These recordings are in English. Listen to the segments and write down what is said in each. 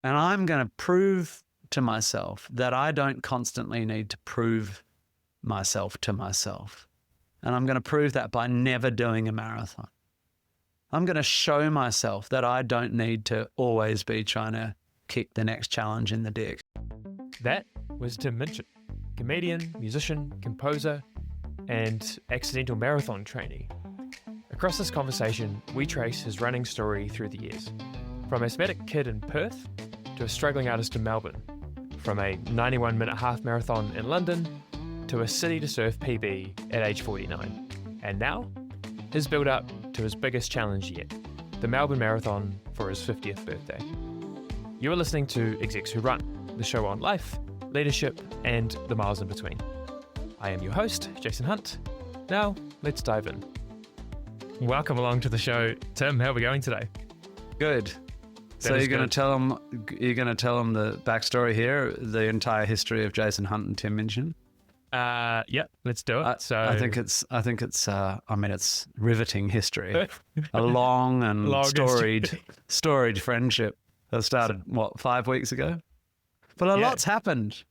And I'm going to prove to myself that I don't constantly need to prove myself to myself. And I'm going to prove that by never doing a marathon. I'm going to show myself that I don't need to always be trying to kick the next challenge in the dick. That was Minchin, comedian, musician, composer, and accidental marathon trainee. Across this conversation, we trace his running story through the years. From a asthmatic kid in Perth to a struggling artist in Melbourne. From a 91-minute half marathon in London to a city to surf PB at age 49. And now, his build-up to his biggest challenge yet, the Melbourne Marathon for his 50th birthday. You are listening to Execs Who Run, the show on life, leadership, and the miles in between. I am your host, Jason Hunt. Now, let's dive in. Welcome along to the show. Tim, how are we going today? Good. So you're going to tell them the backstory here, the entire history of Jason Hunt and Tim Minchin? Yeah, let's do it. I think it's riveting history. A long and storied friendship that started, 5 weeks ago? But a lot's happened.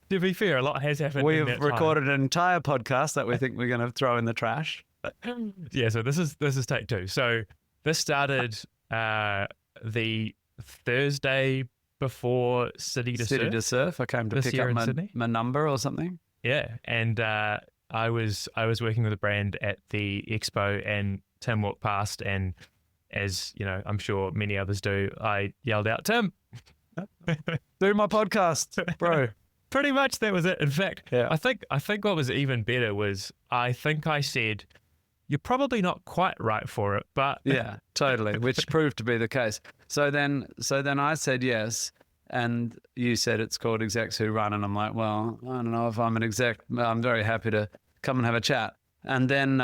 To be fair, a lot has happened. We've recorded an entire podcast that we think we're going to throw in the trash. Yeah, so this is take two. So this started the Thursday before City to Surf. I came to pick up my number or something. Yeah, and I was working with a brand at the expo, and Tim walked past, and as you know, I'm sure many others do, I yelled out, "Tim, do my podcast, bro." Pretty much that was it. In fact, yeah. I think what was even better was I think I said, "You're probably not quite right for it," but yeah, totally, which proved to be the case. So then I said yes, and you said it's called Execs Who Run, and I'm like, well, I don't know if I'm an exec. I'm very happy to come and have a chat. And then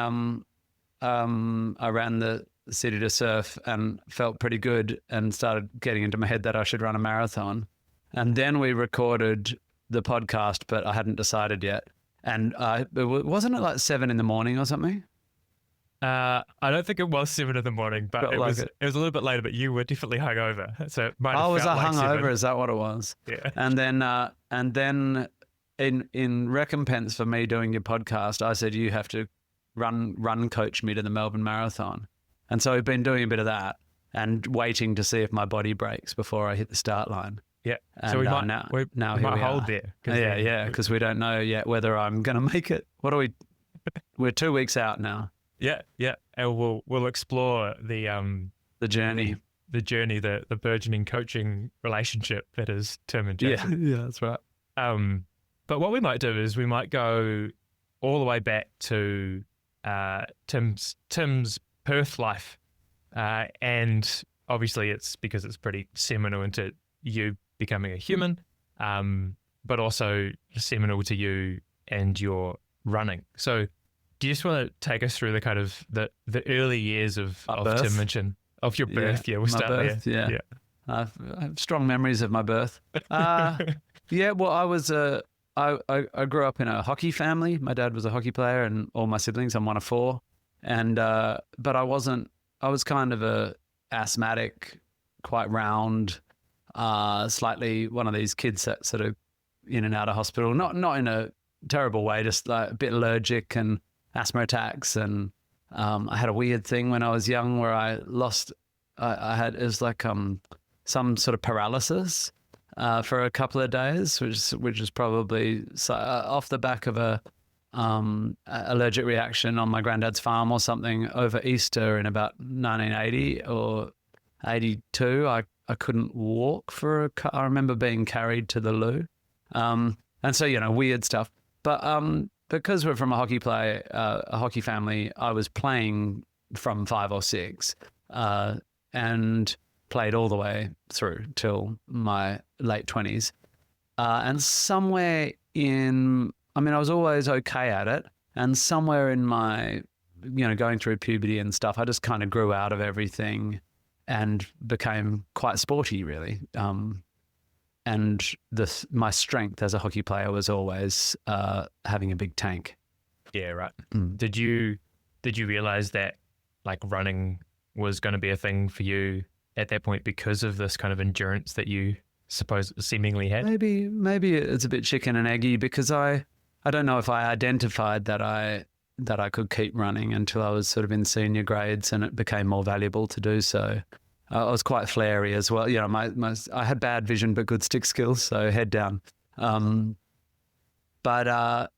I ran the City to Surf and felt pretty good, and started getting into my head that I should run a marathon. And then we recorded the podcast, but I hadn't decided yet. And wasn't it like 7 a.m. or something? I don't think it was 7 a.m, but it was a little bit later. But you were definitely hungover, so it might have was felt I like hungover? 7. Is that what it was? Yeah. And then in recompense for me doing your podcast, I said you have to run coach me to the Melbourne Marathon. And so we've been doing a bit of that and waiting to see if my body breaks before I hit the start line. Yeah. And so we might hold there. Yeah, because we don't know yet whether I'm going to make it. What are we? We're 2 weeks out now. Yeah, and we'll explore the journey, the burgeoning coaching relationship that is Tim and Jason. Yeah, that's right. But what we might do is we might go all the way back to Tim's Perth life, and obviously it's because it's pretty seminal into you becoming a human, but also seminal to you and your running. So do you just want to take us through the kind of the early years of Tim Minchin, of your birth? Yeah, we'll start birth, there. Yeah. I have strong memories of my birth. Yeah, well, I grew up in a hockey family. My dad was a hockey player, and all my siblings, I'm one of 4. And but I was kind of a asthmatic, quite round, slightly one of these kids that sort of in and out of hospital, not in a terrible way, just like a bit allergic and asthma attacks. And I had a weird thing when I was young where I had some sort of paralysis for a couple of days, which is probably off the back of a allergic reaction on my granddad's farm or something over Easter in about 1980 or 82. I couldn't walk I remember being carried to the loo. And so, weird stuff. But because we're from a hockey family, I was playing from 5 or 6 and played all the way through till my late 20s. And somewhere I was always okay at it. And somewhere in my, going through puberty and stuff, I just kind of grew out of everything and became quite sporty, really. And my strength as a hockey player was always having a big tank. Yeah, right. Did you realize that like running was going to be a thing for you at that point because of this kind of endurance that you suppose seemingly had? Maybe it's a bit chicken and eggy, because I don't know if I identified that I could keep running until I was sort of in senior grades, and it became more valuable to do so. I was quite flary as well. You know, I had bad vision but good stick skills, so head down. But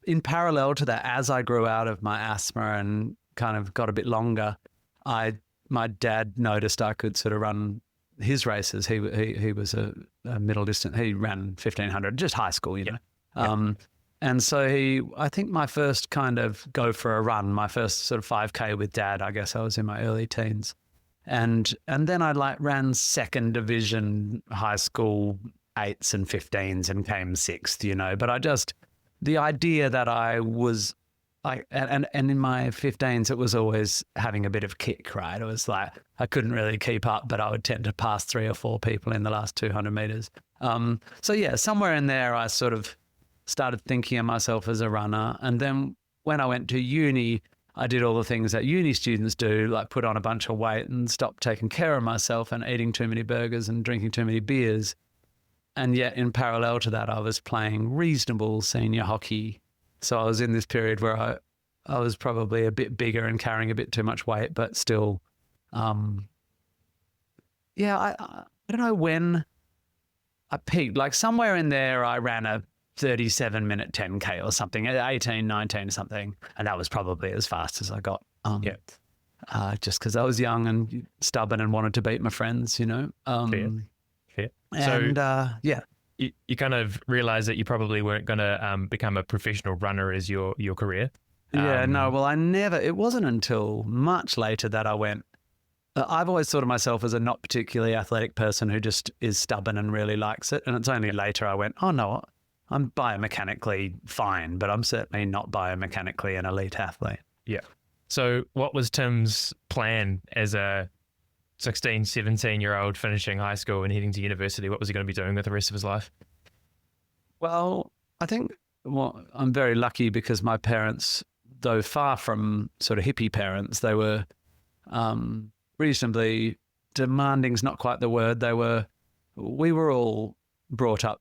in parallel to that, as I grew out of my asthma and kind of got a bit longer, my dad noticed I could sort of run his races. He was a middle distance. He ran 1,500, just high school, you know. And so I think my first kind of go for a run, my first sort of 5K with Dad, I guess I was in my early teens. And then I ran second division high school 8s and 15s and came 6th, you know. But the idea that I was and in my 15s, it was always having a bit of kick, right? It was like I couldn't really keep up, but I would tend to pass 3 or 4 people in the last 200 meters. So yeah, somewhere in there, I sort of started thinking of myself as a runner. And then when I went to uni, I did all the things that uni students do, like put on a bunch of weight and stop taking care of myself and eating too many burgers and drinking too many beers. And yet in parallel to that, I was playing reasonable senior hockey. So I was in this period where I was probably a bit bigger and carrying a bit too much weight, but still, I don't know when I peaked. Like somewhere in there, I ran a 37-minute 10K or something at 18, 19 something. And that was probably as fast as I got. Just because I was young and stubborn and wanted to beat my friends, you know. Fair. And so, you kind of realized that you probably weren't going to become a professional runner as your career. It wasn't until much later that I went. I've always thought of myself as a not particularly athletic person who just is stubborn and really likes it. And it's only later I went, oh no, I'm biomechanically fine, but I'm certainly not biomechanically an elite athlete. Yeah. So what was Tim's plan as a 16, 17-year-old finishing high school and heading to university? What was he going to be doing with the rest of his life? Well, I think I'm very lucky because my parents, though far from sort of hippie parents, they were reasonably demanding is not quite the word. We were all brought up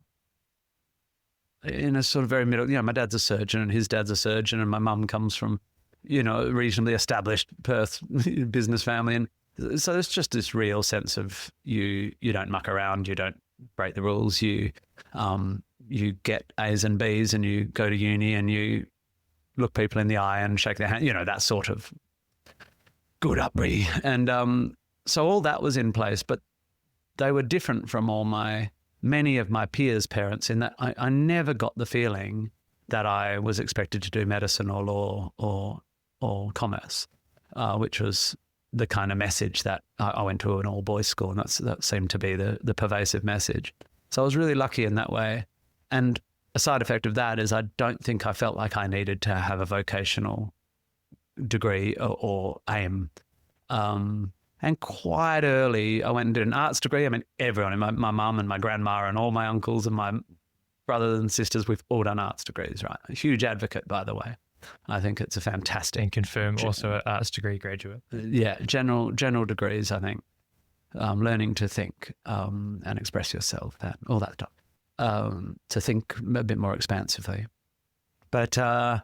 in a sort of very middle, you know, my dad's a surgeon and his dad's a surgeon and my mum comes from, you know, a reasonably established Perth business family. And so it's just this real sense of you don't muck around, you don't break the rules, you get A's and B's and you go to uni and you look people in the eye and shake their hand, you know, that sort of good upbringing. And so all that was in place, but they were different from many of my peers' parents in that I never got the feeling that I was expected to do medicine or law or commerce, which was the kind of message that I went to an all-boys school, and that seemed to be the pervasive message. So I was really lucky in that way. And a side effect of that is I don't think I felt like I needed to have a vocational degree or aim. And quite early, I went and did an arts degree. I mean, everyone, my mum and my grandma and all my uncles and my brothers and sisters, we've all done arts degrees, right? A huge advocate, by the way. I think it's a fantastic. And confirm also an arts degree graduate. Yeah, general degrees, I think. Learning to think and express yourself, all that stuff. To think a bit more expansively. But I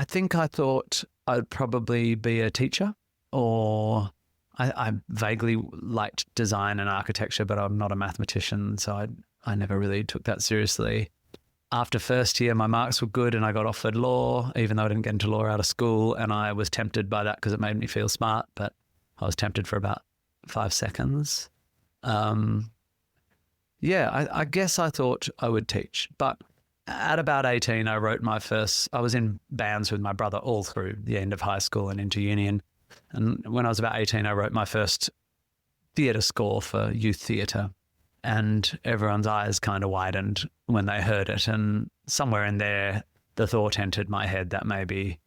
think I thought I'd probably be a teacher, or I vaguely liked design and architecture, but I'm not a mathematician, so I never really took that seriously. After first year, my marks were good and I got offered law, even though I didn't get into law out of school, and I was tempted by that because it made me feel smart, but I was tempted for about 5 seconds. I guess I thought I would teach, but at about 18, I was in bands with my brother all through the end of high school and into uni. And when I was about 18, I wrote my first theatre score for youth theatre, and everyone's eyes kind of widened when they heard it. And somewhere in there, the thought entered my head that maybe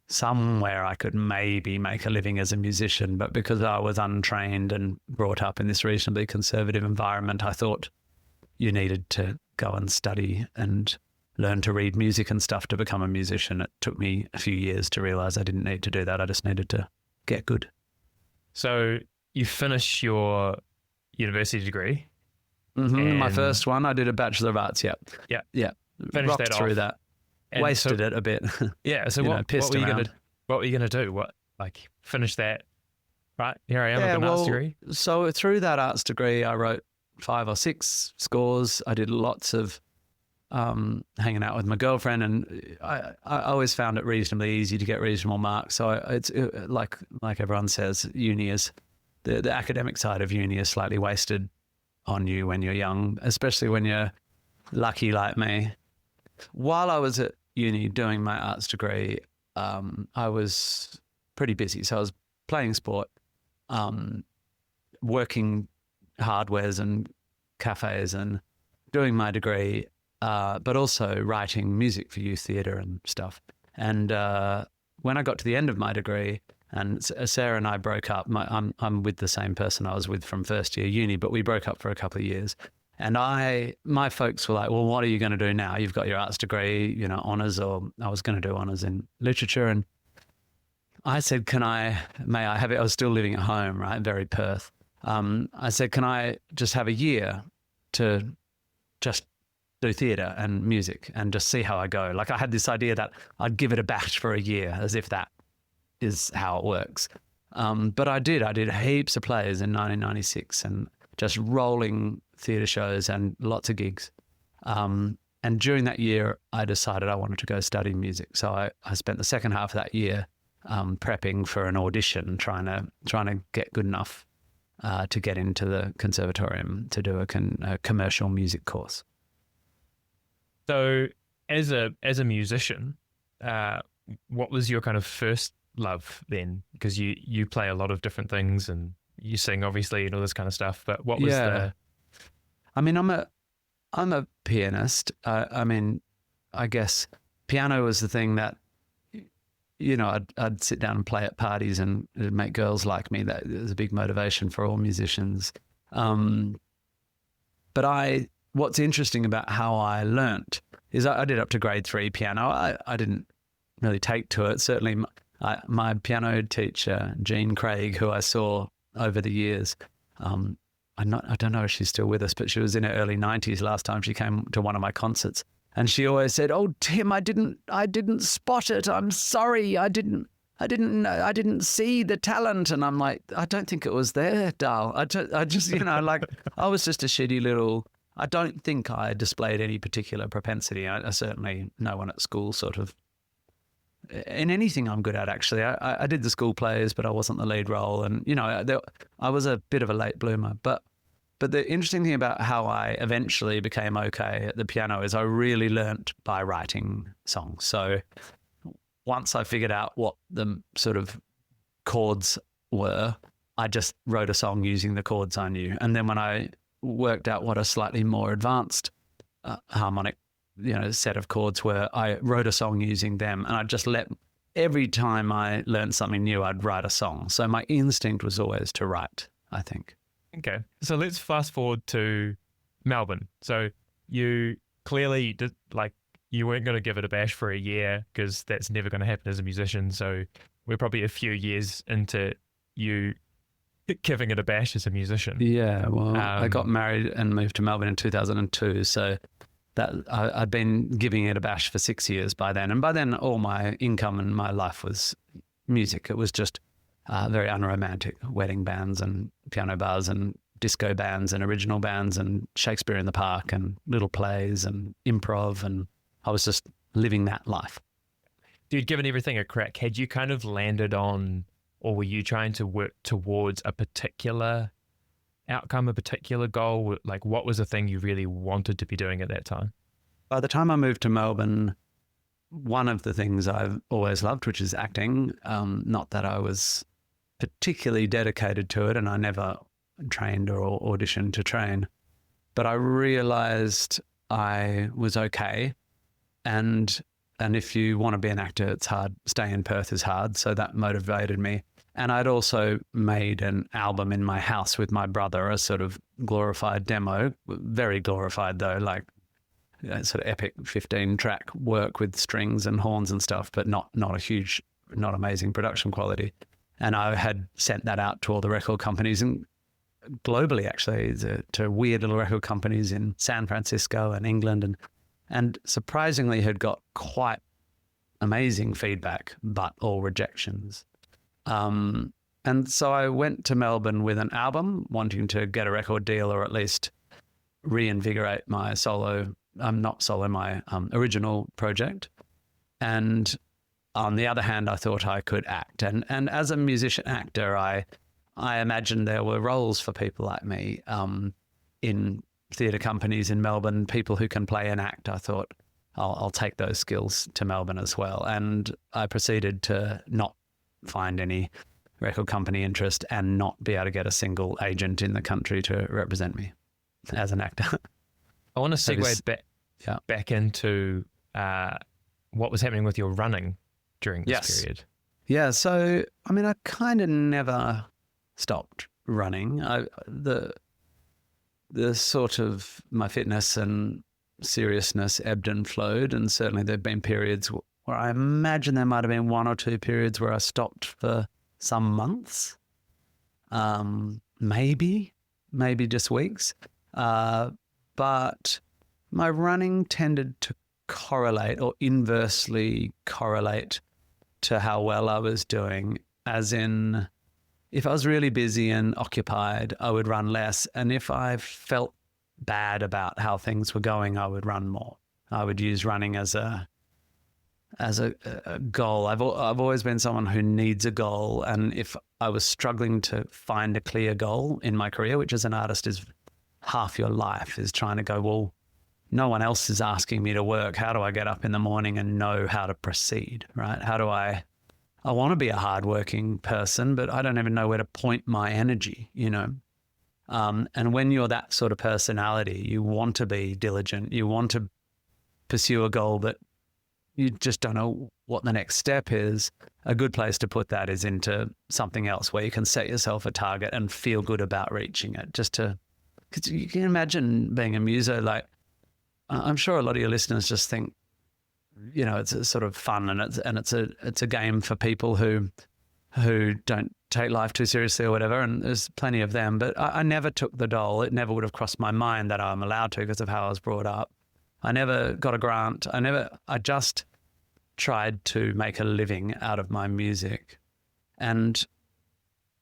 somewhere I could maybe make a living as a musician. But because I was untrained and brought up in this reasonably conservative environment, I thought you needed to go and study and learn to read music and stuff to become a musician. It took me a few years to realize I didn't need to do that. I just needed to get good. So you finish your university degree. My And- first one, I did a Bachelor of Arts. Yeah. Yeah. Yeah. Finished Rocked that through off. that. And Wasted it a bit. Yeah. So You know, what pissed were you around. what were you gonna do? Finish that? Right. Here I am with an arts degree. So through that arts degree, I wrote 5 or 6 scores. I did lots of hanging out with my girlfriend, and I always found it reasonably easy to get reasonable marks. So it's like everyone says, uni is the academic side of uni is slightly wasted on you when you're young, especially when you're lucky like me. While I was at uni doing my arts degree, I was pretty busy. So I was playing sport, working hardwares and cafes and doing my degree, but also writing music for youth theatre and stuff. And when I got to the end of my degree, and Sarah and I broke up, I'm with the same person I was with from first year uni, but we broke up for a couple of years. And my folks were like, well, what are you going to do now? You've got your arts degree, you know, honours, or I was going to do honours in literature. And I said, may I have it? I was still living at home, right? Very Perth. I said, can I just have a year to just do theatre and music and just see how I go? Like, I had this idea that I'd give it a bash for a year, as if that is how it works. But I did heaps of plays in 1996 and just rolling theatre shows and lots of gigs. And during that year, I decided I wanted to go study music. So I spent the second half of that year prepping for an audition, trying to get good enough to get into the conservatorium to do a commercial music course. So as a musician, what was your kind of first love then? Because you play a lot of different things and you sing obviously and all this kind of stuff. But what was I mean, I'm a pianist. I mean, I guess piano was the thing that, you know, I'd sit down and play at parties and it'd make girls like me. That was a big motivation for all musicians. But what's interesting about how I learnt is I did up to grade 3 piano. I didn't really take to it. Certainly my piano teacher, Jean Craig, who I saw over the years, I don't know if she's still with us, but she was in her early 90s last time she came to one of my concerts. And she always said, "Oh, Tim, I didn't spot it. I'm sorry. I didn't see the talent." And I'm like, "I don't think it was there, Dal. I just, you know, like I was just a shitty little, I don't think I displayed any particular propensity. I certainly, no one at school sort of, in anything I'm good at, actually. I did the school plays, but I wasn't the lead role. And, you know, I was a bit of a late bloomer. But the interesting thing about how I eventually became okay at the piano is I really learnt by writing songs. So once I figured out what the sort of chords were, I just wrote a song using the chords I knew. And then when I worked out what a slightly more advanced harmonic, you know, set of chords were, I wrote a song using them. And I just every time I learned something new, I'd write a song. So my instinct was always to write, I think. Okay. So let's fast forward to Melbourne. So you clearly did, like, you weren't going to give it a bash for a year because that's never going to happen as a musician. So we're probably a few years into you giving it a bash as a musician. Yeah. Well, I got married and moved to Melbourne in 2002. So that I'd been giving it a bash for 6 years by then. And by then, all my income and my life was music. It was just very unromantic wedding bands and piano bars and disco bands and original bands and Shakespeare in the Park and little plays and improv. And I was just living that life. Dude, given everything a crack, had you kind of landed on, or were you trying to work towards a particular outcome, a particular goal? Like, what was the thing you really wanted to be doing at that time? By the time I moved to Melbourne, one of the things I've always loved, which is acting, not that I was particularly dedicated to it and I never trained or auditioned to train, but I realized I was okay. And if you want to be an actor, it's hard. Staying in Perth is hard. So that motivated me. And I'd also made an album in my house with my brother, a sort of glorified demo, very glorified though, like sort of epic 15-track work with strings and horns and stuff, but not a huge, not amazing production quality. And I had sent that out to all the record companies. And globally, actually, to weird little record companies in San Francisco and England, and surprisingly had got quite amazing feedback, but all rejections. And so I went to Melbourne with an album, wanting to get a record deal or at least reinvigorate my my original project. And on the other hand, I thought I could act. And as a musician actor, I imagined there were roles for people like me in theatre companies in Melbourne, people who can play and act. I thought I'll take those skills to Melbourne as well. And I proceeded to not find any record company interest and not be able to get a single agent in the country to represent me as an actor. I want to segue back into what was happening with your running during this period. Yeah, so, I mean, I kind of never stopped running. The sort of my fitness and seriousness ebbed and flowed, and certainly there have been periods where I imagine there might have been 1 or 2 periods where I stopped for some months, maybe just weeks. But my running tended to correlate or inversely correlate to how well I was doing, as in if I was really busy and occupied, I would run less. And if I felt bad about how things were going, I would run more. I would use running as a goal. I've always been someone who needs a goal. And if I was struggling to find a clear goal in my career, which as an artist is half your life, is trying to go, well, no one else is asking me to work. How do I get up in the morning and know how to proceed, right? How do I want to be a hardworking person, but I don't even know where to point my energy, you know? And when you're that sort of personality, you want to be diligent. You want to pursue a goal, but you just don't know what the next step is. A good place to put that is into something else where you can set yourself a target and feel good about reaching it. Because you can imagine being a muso, like, I'm sure a lot of your listeners just think, you know, it's a sort of fun and it's a game for people who don't take life too seriously or whatever, and there's plenty of them. But I never took the dole. It never would have crossed my mind that I'm allowed to because of how I was brought up. I never got a grant. I just tried to make a living out of my music. And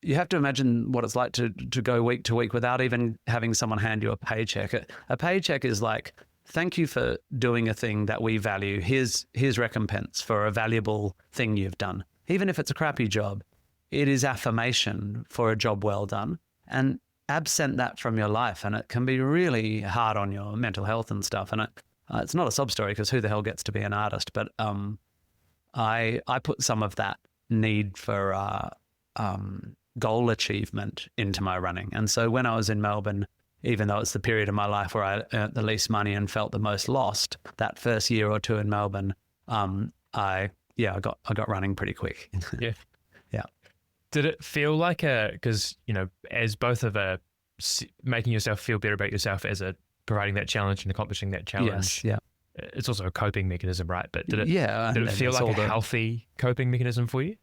you have to imagine what it's like to go week to week without even having someone hand you a paycheck. A paycheck is like, thank you for doing a thing that we value. Here's recompense for a valuable thing you've done. Even if it's a crappy job, it is affirmation for a job well done. And absent that from your life, and it can be really hard on your mental health and stuff. And it's not a sob story because who the hell gets to be an artist? But I put some of that need for goal achievement into my running. And so when I was in Melbourne, even though it's the period of my life where I earned the least money and felt the most lost, that first year or two in Melbourne, I got running pretty quick. Yeah. Yeah. Did it feel like because, you know, as both of making yourself feel better about yourself as providing that challenge and accomplishing that challenge. Yes, yeah. It's also a coping mechanism, right? But did it feel and like a healthy coping mechanism for you?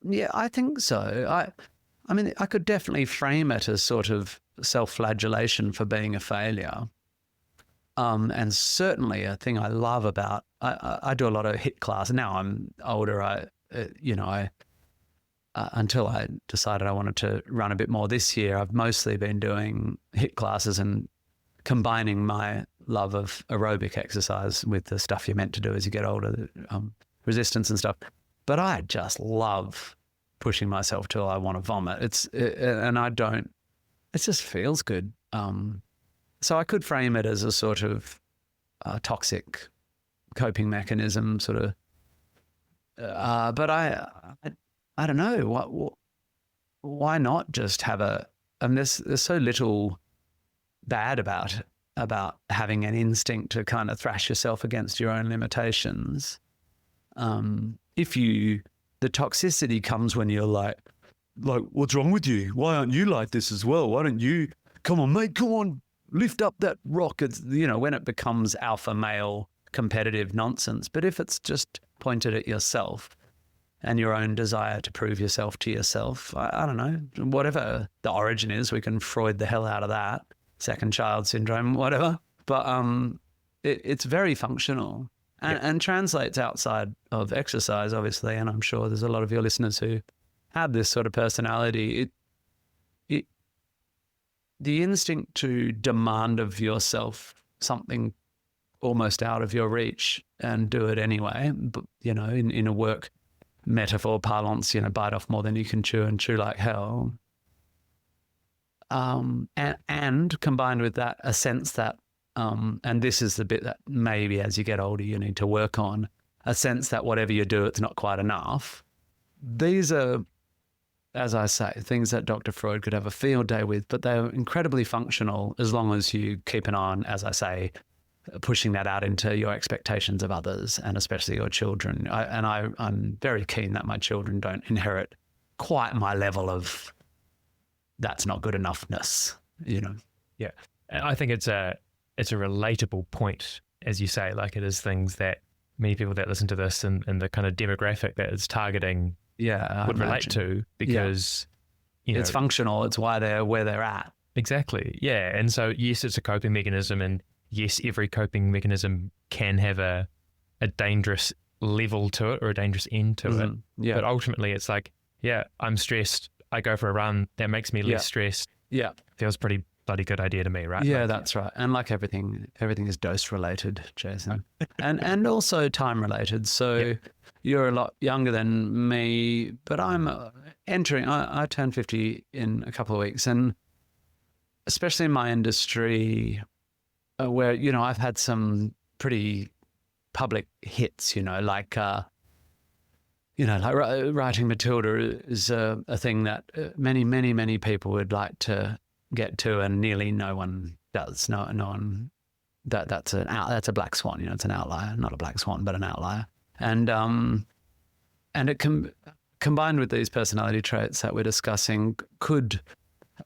Yeah, I think so. I mean, I could definitely frame it as sort of self-flagellation for being a failure. And certainly a thing I love about, I do a lot of HIIT class. Now I'm older, until I decided I wanted to run a bit more this year, I've mostly been doing HIIT classes and combining my love of aerobic exercise with the stuff you're meant to do as you get older, resistance and stuff. But I just love pushing myself till I want to vomit. It just feels good. So I could frame it as a sort of toxic coping mechanism, sort of. But I don't know. Why not just have there's so little bad about having an instinct to kind of thrash yourself against your own limitations. The toxicity comes when you're like, what's wrong with you? Why aren't you like this as well? Why don't you, come on, mate, come on, lift up that rock. It's, when it becomes alpha male competitive nonsense. But if it's just pointed at yourself, and your own desire to prove yourself to yourself. I don't know, whatever the origin is, we can Freud the hell out of that, second child syndrome, whatever. But it's very functional and translates outside of exercise, obviously. And I'm sure there's a lot of your listeners who have this sort of personality. The instinct to demand of yourself something almost out of your reach and do it anyway, but, in a work metaphor parlance, bite off more than you can chew and chew like hell. And combined with that, a sense that, and this is the bit that maybe as you get older you need to work on, a sense that whatever you do, it's not quite enough. These are, as I say, things that Dr. Freud could have a field day with, but they're incredibly functional as long as you keep an eye on, as I say, pushing that out into your expectations of others and especially your children. I'm very keen that my children don't inherit quite my level of that's not good enoughness, Yeah. And I think it's a relatable point, as you say, like it is things that many people that listen to this and the kind of demographic that it's targeting would relate to because, it's functional. It's why they're where they're at. Exactly. Yeah. And so, yes, it's a coping mechanism, and yes, every coping mechanism can have a dangerous level to it or a dangerous end to it. Yeah. But ultimately it's like, I'm stressed. I go for a run. That makes me less stressed. Yeah. Feels pretty bloody good idea to me, right? Yeah, that's right. And like everything is dose related, Jason. and also time related. So you're a lot younger than me, but I'm I turn 50 in a couple of weeks. And especially in my industry where, I've had some pretty public hits, like writing Matilda is a thing that many, many, many people would like to get to, and nearly no one does. No one. That's a black swan. It's an outlier, not a black swan, but an outlier. And it combined with these personality traits that we're discussing could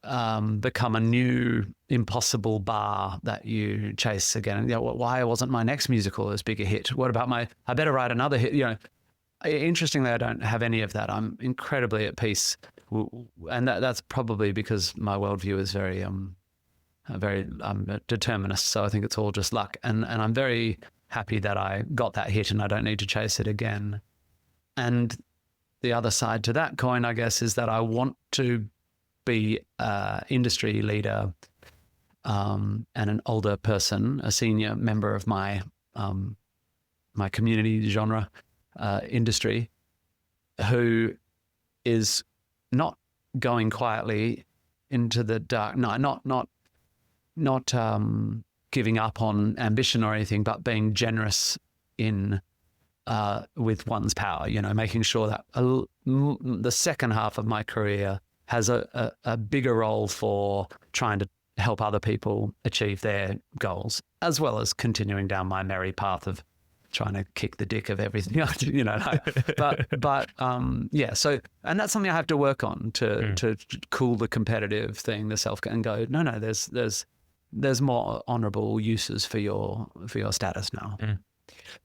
become a new impossible bar that you chase again. Why wasn't my next musical as big a hit? What about I better write another hit? Interestingly, I don't have any of that. I'm incredibly at peace, and that's probably because my worldview is very a determinist. So I think it's all just luck, and I'm very happy that I got that hit and I don't need to chase it again. And the other side to that coin, I guess, is that I want to be an industry leader and an older person, a senior member of my my community genre industry, who is not going quietly into the dark night, not giving up on ambition or anything, but being generous in with one's power, making sure that the second half of my career has a bigger role for trying to help other people achieve their goals, as well as continuing down my merry path of trying to kick the dick of everything, So, and that's something I have to work on to cool the competitive thing, the self, and go, no, there's more honourable uses for your status now.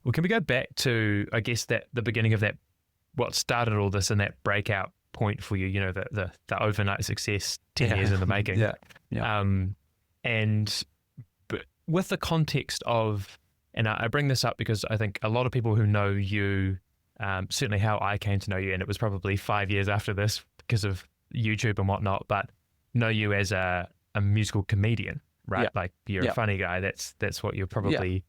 Well, can we go back to, I guess, that the beginning of that, what started all this and that breakout point for you, the overnight success, 10 years in the making. And but with the context of, and I bring this up because I think a lot of people who know you, certainly how I came to know you, and it was probably 5 years after this because of YouTube and whatnot, but know you as a musical comedian, right? Yeah. Like you're a funny guy. That's what you're probably,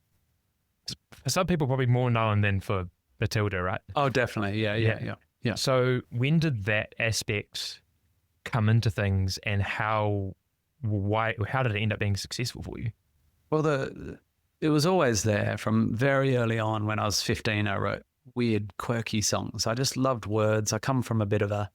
for some people, probably more known than for Matilda, right? Oh, definitely. Yeah. So when did that aspect come into things, and how did it end up being successful for you? Well, it was always there from very early on. When I was 15, I wrote weird, quirky songs. I just loved words. I come from a bit of I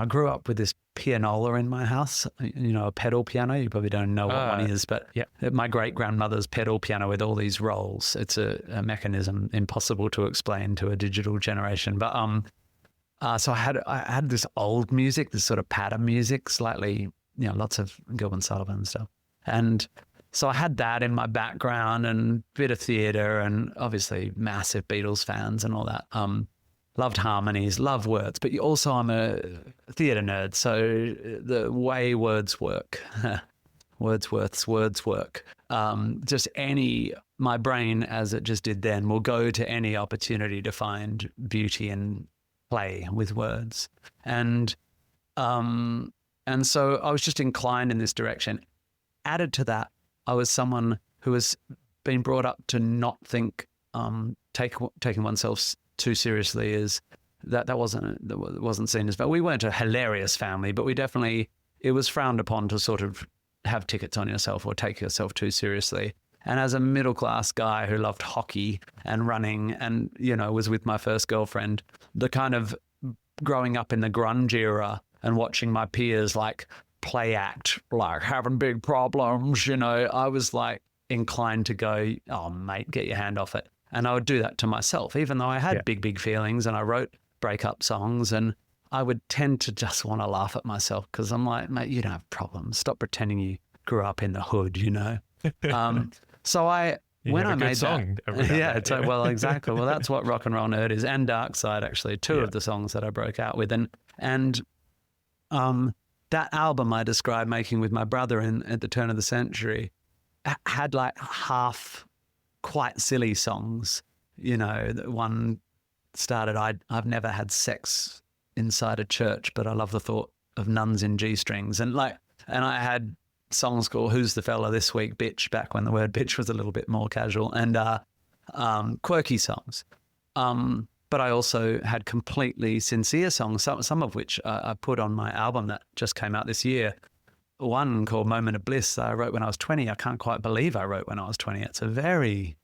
grew up with this pianola in my house, a pedal piano. You probably don't know what one is, but my great-grandmother's pedal piano with all these rolls. It's a mechanism impossible to explain to a digital generation. But so I had this old music, this sort of pattern music, slightly, lots of Gilbert and Sullivan and stuff. And so I had that in my background and a bit of theatre and obviously massive Beatles fans and all that. loved harmonies, loved words, but also I'm a theatre nerd. So the way words work, Wordsworth's words work. My brain, as it just did then, will go to any opportunity to find beauty and play with words. And so I was just inclined in this direction. Added to that, I was someone who has been brought up to not think taking oneself too seriously is that wasn't seen as bad. We weren't a hilarious family, but it was frowned upon to sort of have tickets on yourself or take yourself too seriously. And as a middle-class guy who loved hockey and running and, was with my first girlfriend, the kind of growing up in the grunge era and watching my peers like play act, like having big problems, I was like inclined to go, oh, mate, get your hand off it. And I would do that to myself, even though I had big feelings and I wrote breakup songs, and I would tend to just want to laugh at myself because I'm like, mate, you don't have problems. Stop pretending you grew up in the hood, So when I made song that, well, exactly. Well, that's what Rock and Roll Nerd is, and Dark Side, actually, two of the songs that I broke out with. And that album I described making with my brother at the turn of the century had like half quite silly songs. One started, I've never had sex inside a church, but I love the thought of nuns in G-strings. And I had songs called Who's the Fella This Week, Bitch, back when the word bitch was a little bit more casual, and quirky songs. But I also had completely sincere songs, some of which I put on my album that just came out this year. One called Moment of Bliss that I wrote when I was 20. I can't quite believe I wrote when I was 20. It's a very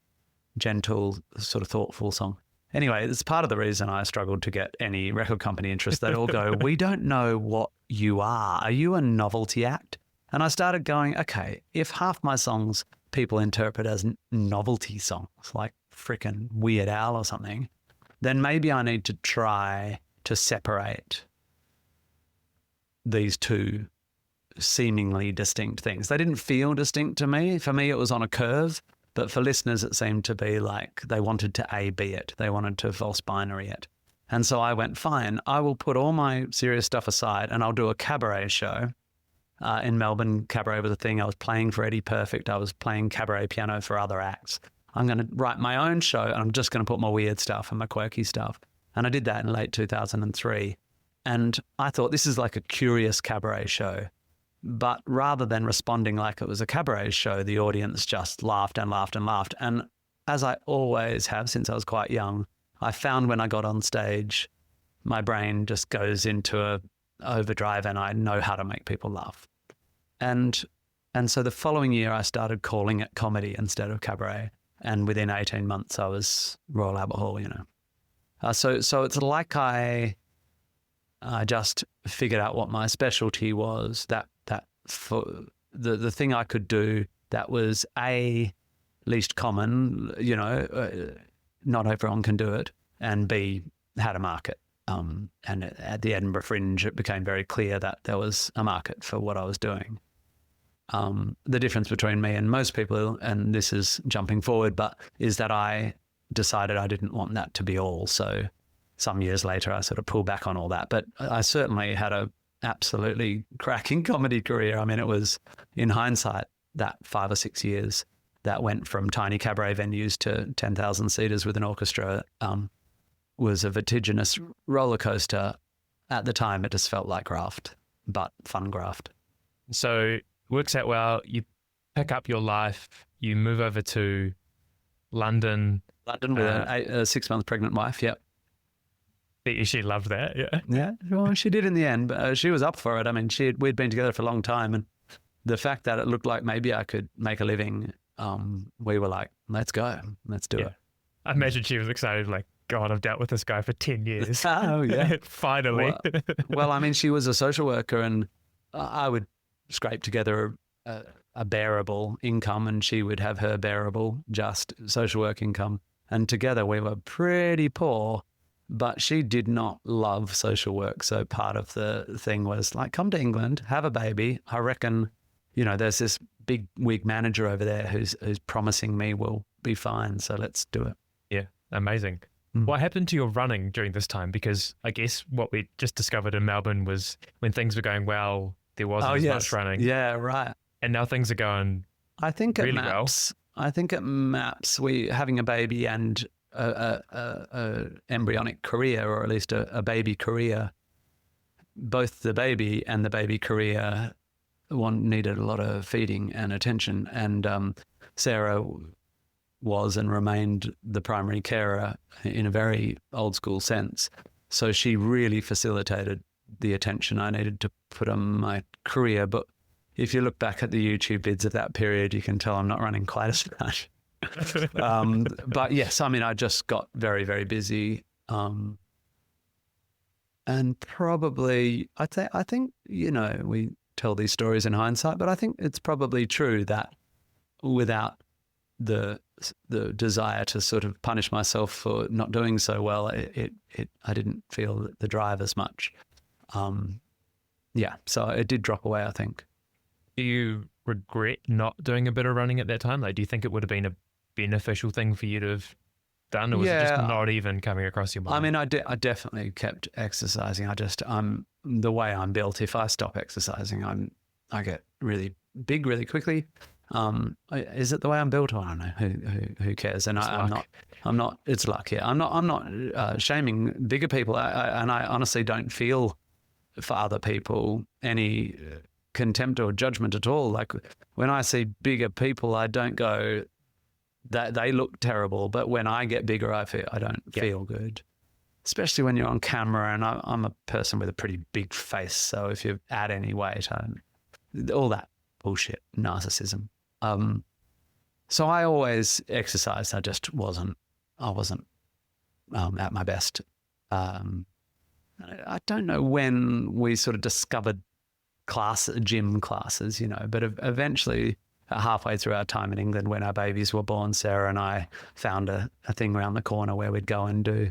gentle, sort of thoughtful song. Anyway, it's part of the reason I struggled to get any record company interest. They'd all go, we don't know what you are. Are you a novelty act? And I started going, okay, if half my songs people interpret as novelty songs, like frickin' Weird Al or something, then maybe I need to try to separate these two seemingly distinct things. They didn't feel distinct to me. For me, it was on a curve, but for listeners, it seemed to be like they wanted to A-B it. They wanted to false binary it. And so I went, fine, I will put all my serious stuff aside and I'll do a cabaret show. In Melbourne, cabaret was a thing. I was playing for Eddie Perfect. I was playing cabaret piano for other acts. I'm going to write my own show and I'm just going to put my weird stuff and my quirky stuff. And I did that in late 2003. And I thought, this is like a curious cabaret show. But rather than responding like it was a cabaret show, the audience just laughed and laughed and laughed. And as I always have since I was quite young, I found when I got on stage, my brain just goes into a overdrive and I know how to make people laugh. And so the following year, I started calling it comedy instead of cabaret. And within 18 months, I was Royal Albert Hall, So it's like I just figured out what my specialty was, that for the thing I could do that was A, least common, not everyone can do it, and B, had a market. And at the Edinburgh Fringe, it became very clear that there was a market for what I was doing. The difference between me and most people, and this is jumping forward, but is that I decided I didn't want that to be all. So some years later, I sort of pulled back on all that. But I certainly had a absolutely cracking comedy career. I mean, it was, in hindsight, that 5 or 6 years that went from tiny cabaret venues to 10,000 seaters with an orchestra was a vertiginous roller coaster. At the time, it just felt like graft, but fun graft. So works out well. You pick up your life. You move over to London. London with a 6-month pregnant wife. Yep. She loved that. Yeah. Yeah. Well, she did in the end. But she was up for it. I mean, we'd been together for a long time, and the fact that it looked like maybe I could make a living, we were like, let's go, let's do it. I imagine she was excited, like, God, I've dealt with this guy for 10 years. Oh, yeah. Finally. Well, I mean, she was a social worker, and I would scrape together a bearable income, and she would have her bearable just social work income. And together we were pretty poor, but she did not love social work. So part of the thing was like, come to England, have a baby. I reckon, there's this big wig manager over there who's promising me we'll be fine. So let's do it. Yeah. Amazing. What happened to your running during this time? Because I guess what we just discovered in Melbourne was when things were going well, there wasn't as much running. Yeah, right. And now things are going I think really at MAPS, we having a baby and a embryonic career, or at least a baby career, both the baby and the baby career needed a lot of feeding and attention. And Sarah was and remained the primary carer in a very old school sense. So she really facilitated the attention I needed to put on my career. But if you look back at the YouTube vids of that period, you can tell I'm not running quite as much. But yes, I mean, I just got very, very busy. And probably, I think, we tell these stories in hindsight, but I think it's probably true that without the desire to sort of punish myself for not doing so well, I didn't feel the drive as much. So it did drop away, I think. Do you regret not doing a bit of running at that time? Like, do you think it would have been a beneficial thing for you to have done, or was it just not even coming across your mind? I mean, I definitely kept exercising. The way I'm built, if I stop exercising, I get really big really quickly. Is it the way I'm built? I don't know. Who cares? And I'm not. It's luck. Yeah, I'm not shaming bigger people. And I honestly don't feel for other people any contempt or judgment at all. Like when I see bigger people, I don't go that they look terrible. But when I get bigger, I don't feel good. Especially when you're on camera, and I'm a person with a pretty big face. So if you add any weight, all that bullshit, narcissism. So I always exercised. I just wasn't at my best. I don't know when we sort of discovered gym classes, but eventually halfway through our time in England, when our babies were born, Sarah and I found a thing around the corner where we'd go and do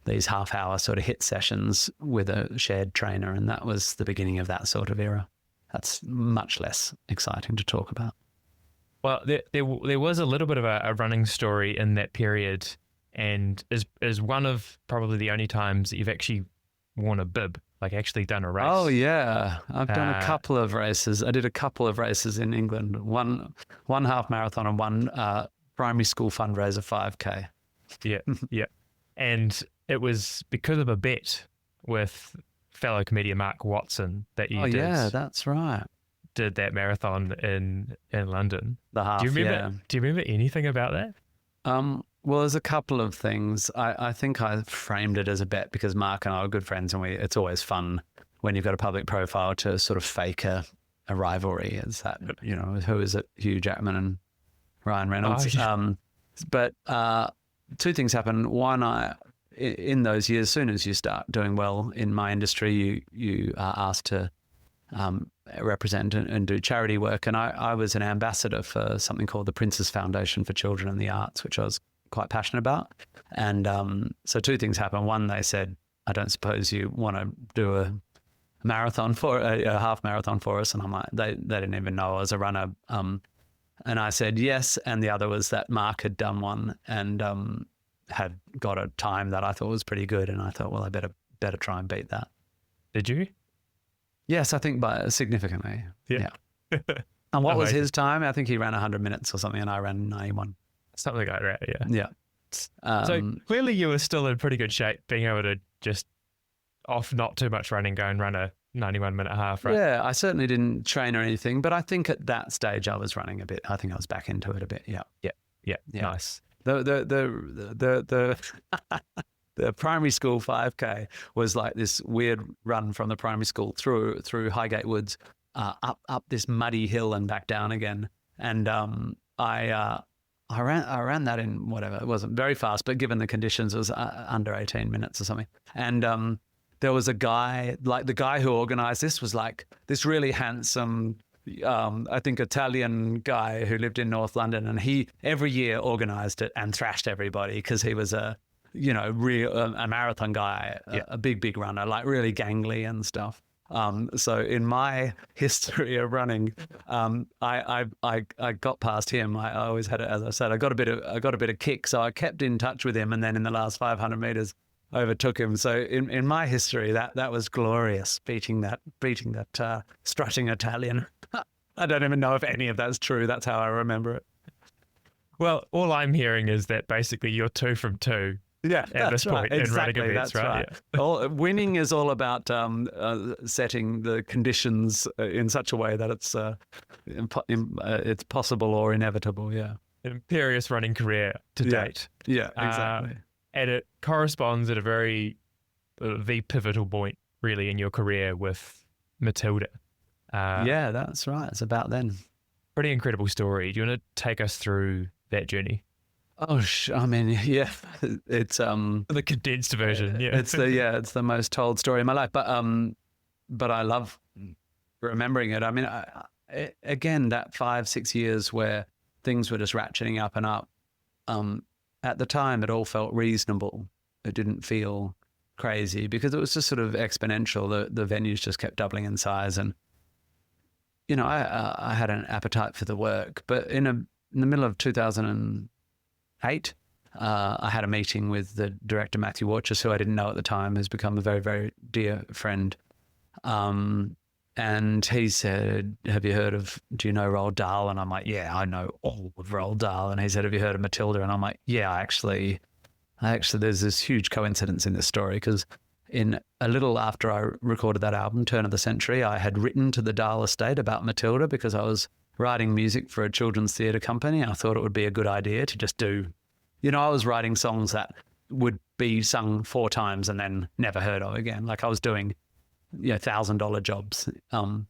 these half-hour sort of HIIT sessions with a shared trainer, and that was the beginning of that sort of era. That's much less exciting to talk about. Well, there was a little bit of a running story in that period, and is one of probably the only times that you've actually worn a bib, like actually done a race. Oh yeah, I've done a couple of races. I did a couple of races in England, one half marathon and one primary school fundraiser 5K. Yeah. And it was because of a bet with fellow comedian Mark Watson that you that's right. Did that marathon in London. The half, Do you remember anything about that? Well, there's a couple of things. I think I framed it as a bet because Mark and I are good friends, and it's always fun when you've got a public profile to sort of fake a rivalry. It's that, who is it? Hugh Jackman and Ryan Reynolds. Oh, yeah. But two things happen. One, in those years, as soon as you start doing well in my industry, you are asked to represent and do charity work. And I was an ambassador for something called the Prince's Foundation for Children and the Arts, which I was quite passionate about. And so two things happened. One, they said, I don't suppose you want to do a marathon a half marathon for us. And I'm like, they didn't even know I was a runner. And I said yes. And the other was that Mark had done one and had got a time that I thought was pretty good. And I thought, well, I better try and beat that. Did you? Yes, I think by significantly. Yeah. And what was his time? I think he ran 100 minutes or something, and I ran 91. Something like that, yeah. Yeah. So clearly you were still in pretty good shape, being able to just off not too much running, go and run a 91-minute half, right? Yeah, I certainly didn't train or anything, but I think at that stage I was running a bit. I think I was back into it a bit. Yeah. Nice. The primary school 5K was like this weird run from the primary school through Highgate Woods, up this muddy hill and back down again. And I ran that in whatever, it wasn't very fast, but given the conditions, it was under 18 minutes or something. And there was a guy, like the guy who organized this was like this really handsome, I think Italian guy who lived in North London, and he every year organized it and thrashed everybody because he was a marathon guy, a big runner, like really gangly and stuff. So in my history of running, I got past him. I always had it, as I said, I got a bit of kick. So I kept in touch with him, and then in the last 500 meters, overtook him. So in my history, that was glorious, beating that strutting Italian. I don't even know if any of that's true. That's how I remember it. Well, all I'm hearing is that basically you're 2 from 2. Yeah, at this point in running events, that's right? Yeah. Winning is all about setting the conditions in such a way that it's possible or inevitable. Yeah, an imperious running career to date. Yeah, exactly. And it corresponds at the pivotal point really in your career with Matilda. Yeah, that's right. It's about then. Pretty incredible story. Do you want to take us through that journey? Oh, I mean, yeah, it's the condensed version. Yeah, it's the most told story in my life. But I love remembering it. I mean, again, that 5-6 years where things were just ratcheting up and up. At the time, it all felt reasonable. It didn't feel crazy because it was just sort of exponential. The venues just kept doubling in size, and I had an appetite for the work. But in the middle of 2008, I had a meeting with the director, Matthew Warchus, who I didn't know at the time, has become a very, very dear friend. And he said, do you know Roald Dahl? And I'm like, yeah, I know all of Roald Dahl. And he said, have you heard of Matilda? And I'm like, yeah, actually, there's this huge coincidence in this story because in a little after I recorded that album, Turn of the Century, I had written to the Dahl estate about Matilda because I was writing music for a children's theatre company. I thought it would be a good idea to just do, I was writing songs that would be sung 4 times and then never heard of again. Like I was doing, $1,000 jobs. And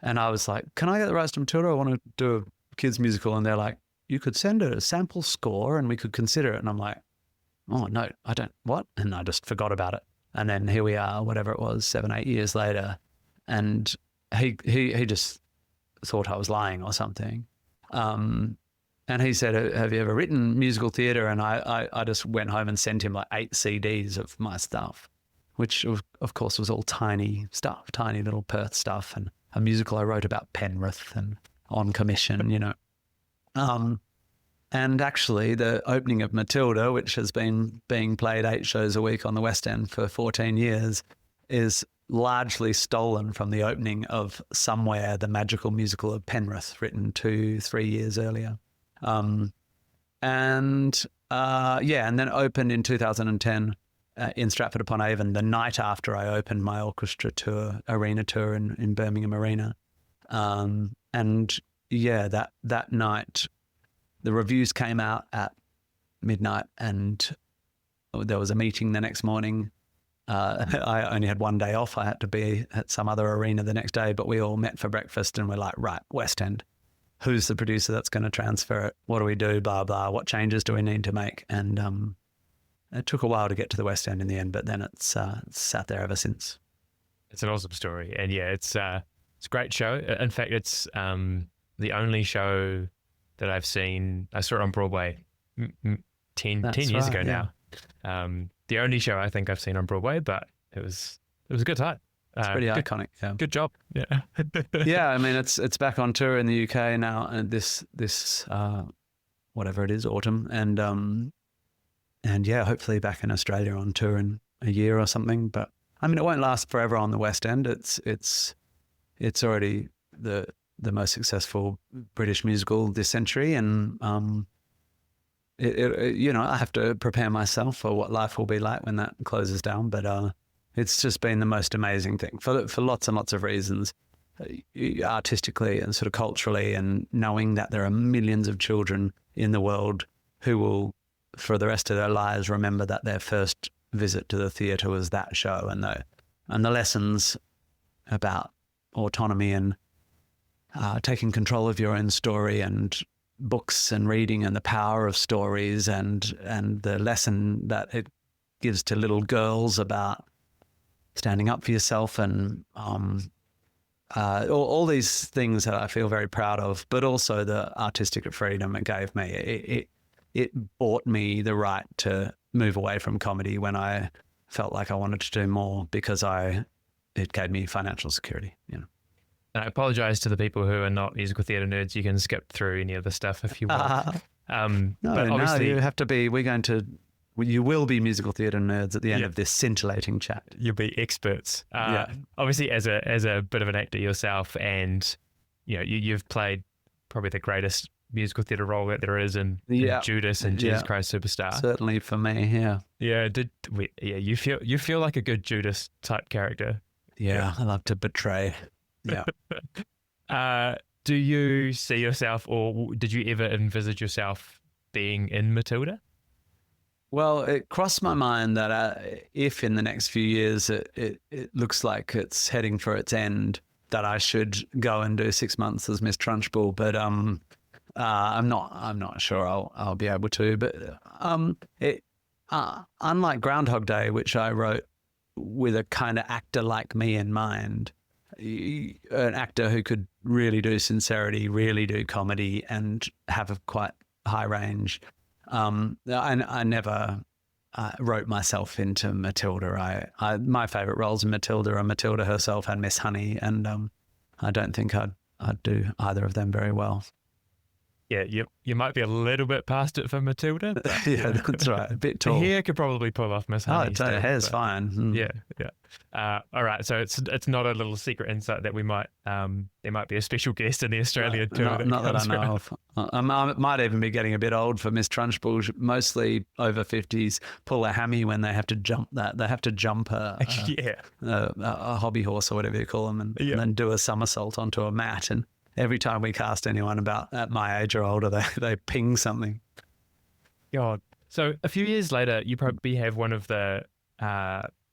I was like, can I get the rights to Matilda? I want to do a kids musical. And they're like, you could send a sample score and we could consider it. And I'm like, oh no, I don't, what? And I just forgot about it. And then here we are, whatever it was, 7-8 years later. And he just thought I was lying or something. And he said, have you ever written musical theatre? And I just went home and sent him like 8 CDs of my stuff, which of course was all tiny stuff, tiny little Perth stuff, and a musical I wrote about Penrith and on commission, And actually the opening of Matilda, which has been being played 8 shows a week on the West End for 14 years, is largely stolen from the opening of Somewhere, the magical musical of Penrith, written 2-3 years earlier. And then opened in 2010 in Stratford upon Avon, the night after I opened my orchestra tour, arena tour in Birmingham Arena. That night, the reviews came out at midnight, and there was a meeting the next morning. I only had 1 day off. I had to be at some other arena the next day, but we all met for breakfast and we're like, right, West End. Who's the producer that's going to transfer it? What do we do? Blah, blah. What changes do we need to make? And it took a while to get to the West End in the end, but then it's sat there ever since. It's an awesome story. And yeah, it's a great show. In fact, it's the only show that I've seen. I saw it on Broadway 10 years ago now. The only show I think I've seen on Broadway, but it was a good time. It's pretty iconic. Yeah. Good job. Yeah. Yeah. I mean, it's back on tour in the UK now, and this whatever it is, autumn, and yeah, hopefully back in Australia on tour in a year or something. But I mean, it won't last forever on the West End. It's already the most successful British musical this century, and I have to prepare myself for what life will be like when that closes down. But it's just been the most amazing thing for lots and lots of reasons, artistically and sort of culturally, and knowing that there are millions of children in the world who will, for the rest of their lives, remember that their first visit to the theatre was that show, and the lessons about autonomy and taking control of your own story, and books and reading, and the power of stories, and the lesson that it gives to little girls about standing up for yourself, and all these things that I feel very proud of, but also the artistic freedom it gave me. It bought me the right to move away from comedy when I felt like I wanted to do more, because I it gave me financial security, you know. And I apologize to the people who are not musical theatre nerds. You can skip through any of the stuff if you want. But obviously, you have to be. You will be musical theatre nerds at the end of this scintillating chat. You'll be experts. Obviously, as a bit of an actor yourself, and you've played probably the greatest musical theatre role that there is in Judas and Jesus Christ Superstar. Certainly for me, yeah. Yeah. You feel like a good Judas type character. Yeah, I love to betray. Yeah. Do you see yourself, or did you ever envisage yourself being in Matilda? Well, it crossed my mind that if in the next few years it looks like it's heading for its end, that I should go and do 6 months as Miss Trunchbull. But I'm not sure I'll be able to. But unlike Groundhog Day, which I wrote with a kind of actor like me in mind, an actor who could really do sincerity, really do comedy, and have a quite high range. I never wrote myself into Matilda. My favourite roles in Matilda are Matilda herself and Miss Honey, and I don't think I'd do either of them very well. Yeah, you might be a little bit past it for Matilda. But, yeah, that's right. A bit tall. The hair could probably pull off Miss Honey. Oh, hair's fine. Mm. Yeah. All right. So it's not a little secret insight that we might there might be a special guest in the Australian tour. Not that I know of. I might even be getting a bit old for Miss Trunchbull. Mostly over 50s pull a hammy when they have to jump that. They have to jump a hobby horse or whatever you call them, and then do a somersault onto a mat. And every time we cast anyone about at my age or older, they ping something. God. So a few years later, you probably have one of the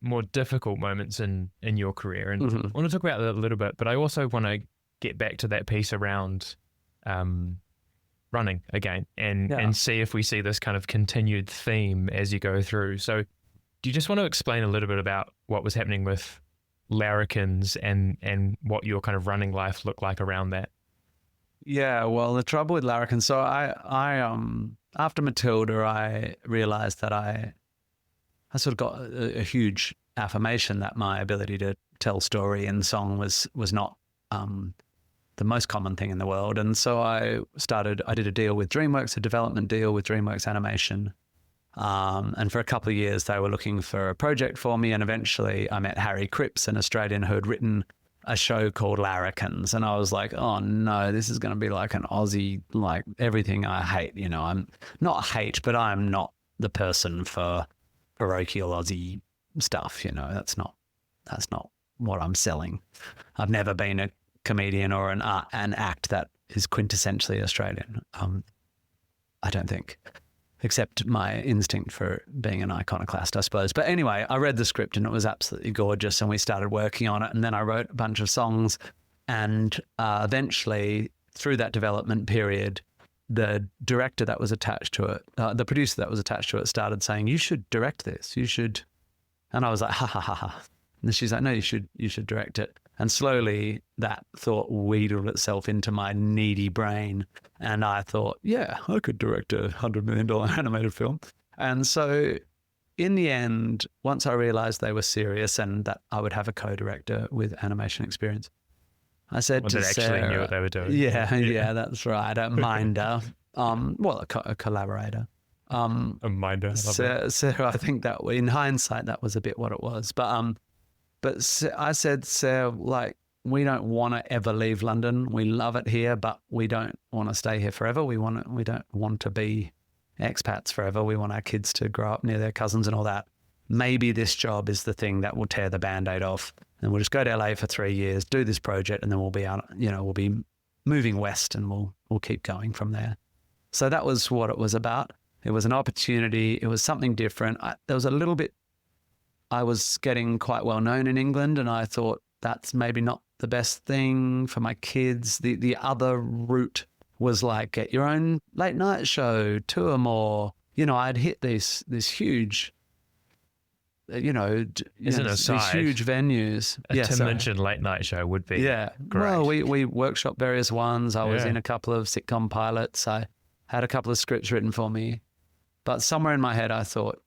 more difficult moments in your career. And I want to talk about that a little bit, but I also want to get back to that piece around running again and see if we see this kind of continued theme as you go through. So do you just want to explain a little bit about what was happening with Larrikins and what your kind of running life looked like around that? Yeah, well, the trouble with Larrikins, so I after Matilda, I realized that I sort of got a huge affirmation that my ability to tell story in song was not the most common thing in the world. And so I did a deal with DreamWorks, a development deal with DreamWorks Animation. And for a couple of years, they were looking for a project for me. And eventually I met Harry Cripps, an Australian who had written a show called Larrikins. And I was like, oh no, this is going to be like an Aussie, like everything I hate. I'm not hate, but I'm not the person for parochial Aussie stuff. That's not what I'm selling. I've never been a comedian or an act that is quintessentially Australian. I don't think. Except my instinct for being an iconoclast, I suppose. But anyway, I read the script and it was absolutely gorgeous, and we started working on it. And then I wrote a bunch of songs, and eventually, through that development period, the director that was attached to it, the producer that was attached to it, started saying, "You should direct this. You should." And I was like, "Ha ha ha ha." And then she's like, "No, you should direct it." And slowly that thought wheedled itself into my needy brain. And I thought, yeah, I could direct a $100 million animated film. And so in the end, once I realized they were serious and that I would have a co-director with animation experience, I said to Sarah, actually knew what they were doing. Yeah, that's right. A minder. A collaborator. A minder. Sarah, I think that in hindsight, that was a bit what it was. But I said, Sarah, like, we don't want to ever leave London. We love it here, but we don't want to stay here forever. We don't want to be expats forever. We want our kids to grow up near their cousins and all that. Maybe this job is the thing that will tear the Band-Aid off, and we'll just go to LA for 3 years, do this project, and then we'll be out. We'll be moving west, and we'll keep going from there. So that was what it was about. It was an opportunity. It was something different. There was a little bit. I was getting quite well known in England, and I thought that's maybe not the best thing for my kids. The other route was like, get your own late night show, tour more. I'd hit this huge, these huge venues. Tim Minchin late night show would be great. Well, we workshopped various ones. I was in a couple of sitcom pilots. I had a couple of scripts written for me, but somewhere in my head I thought,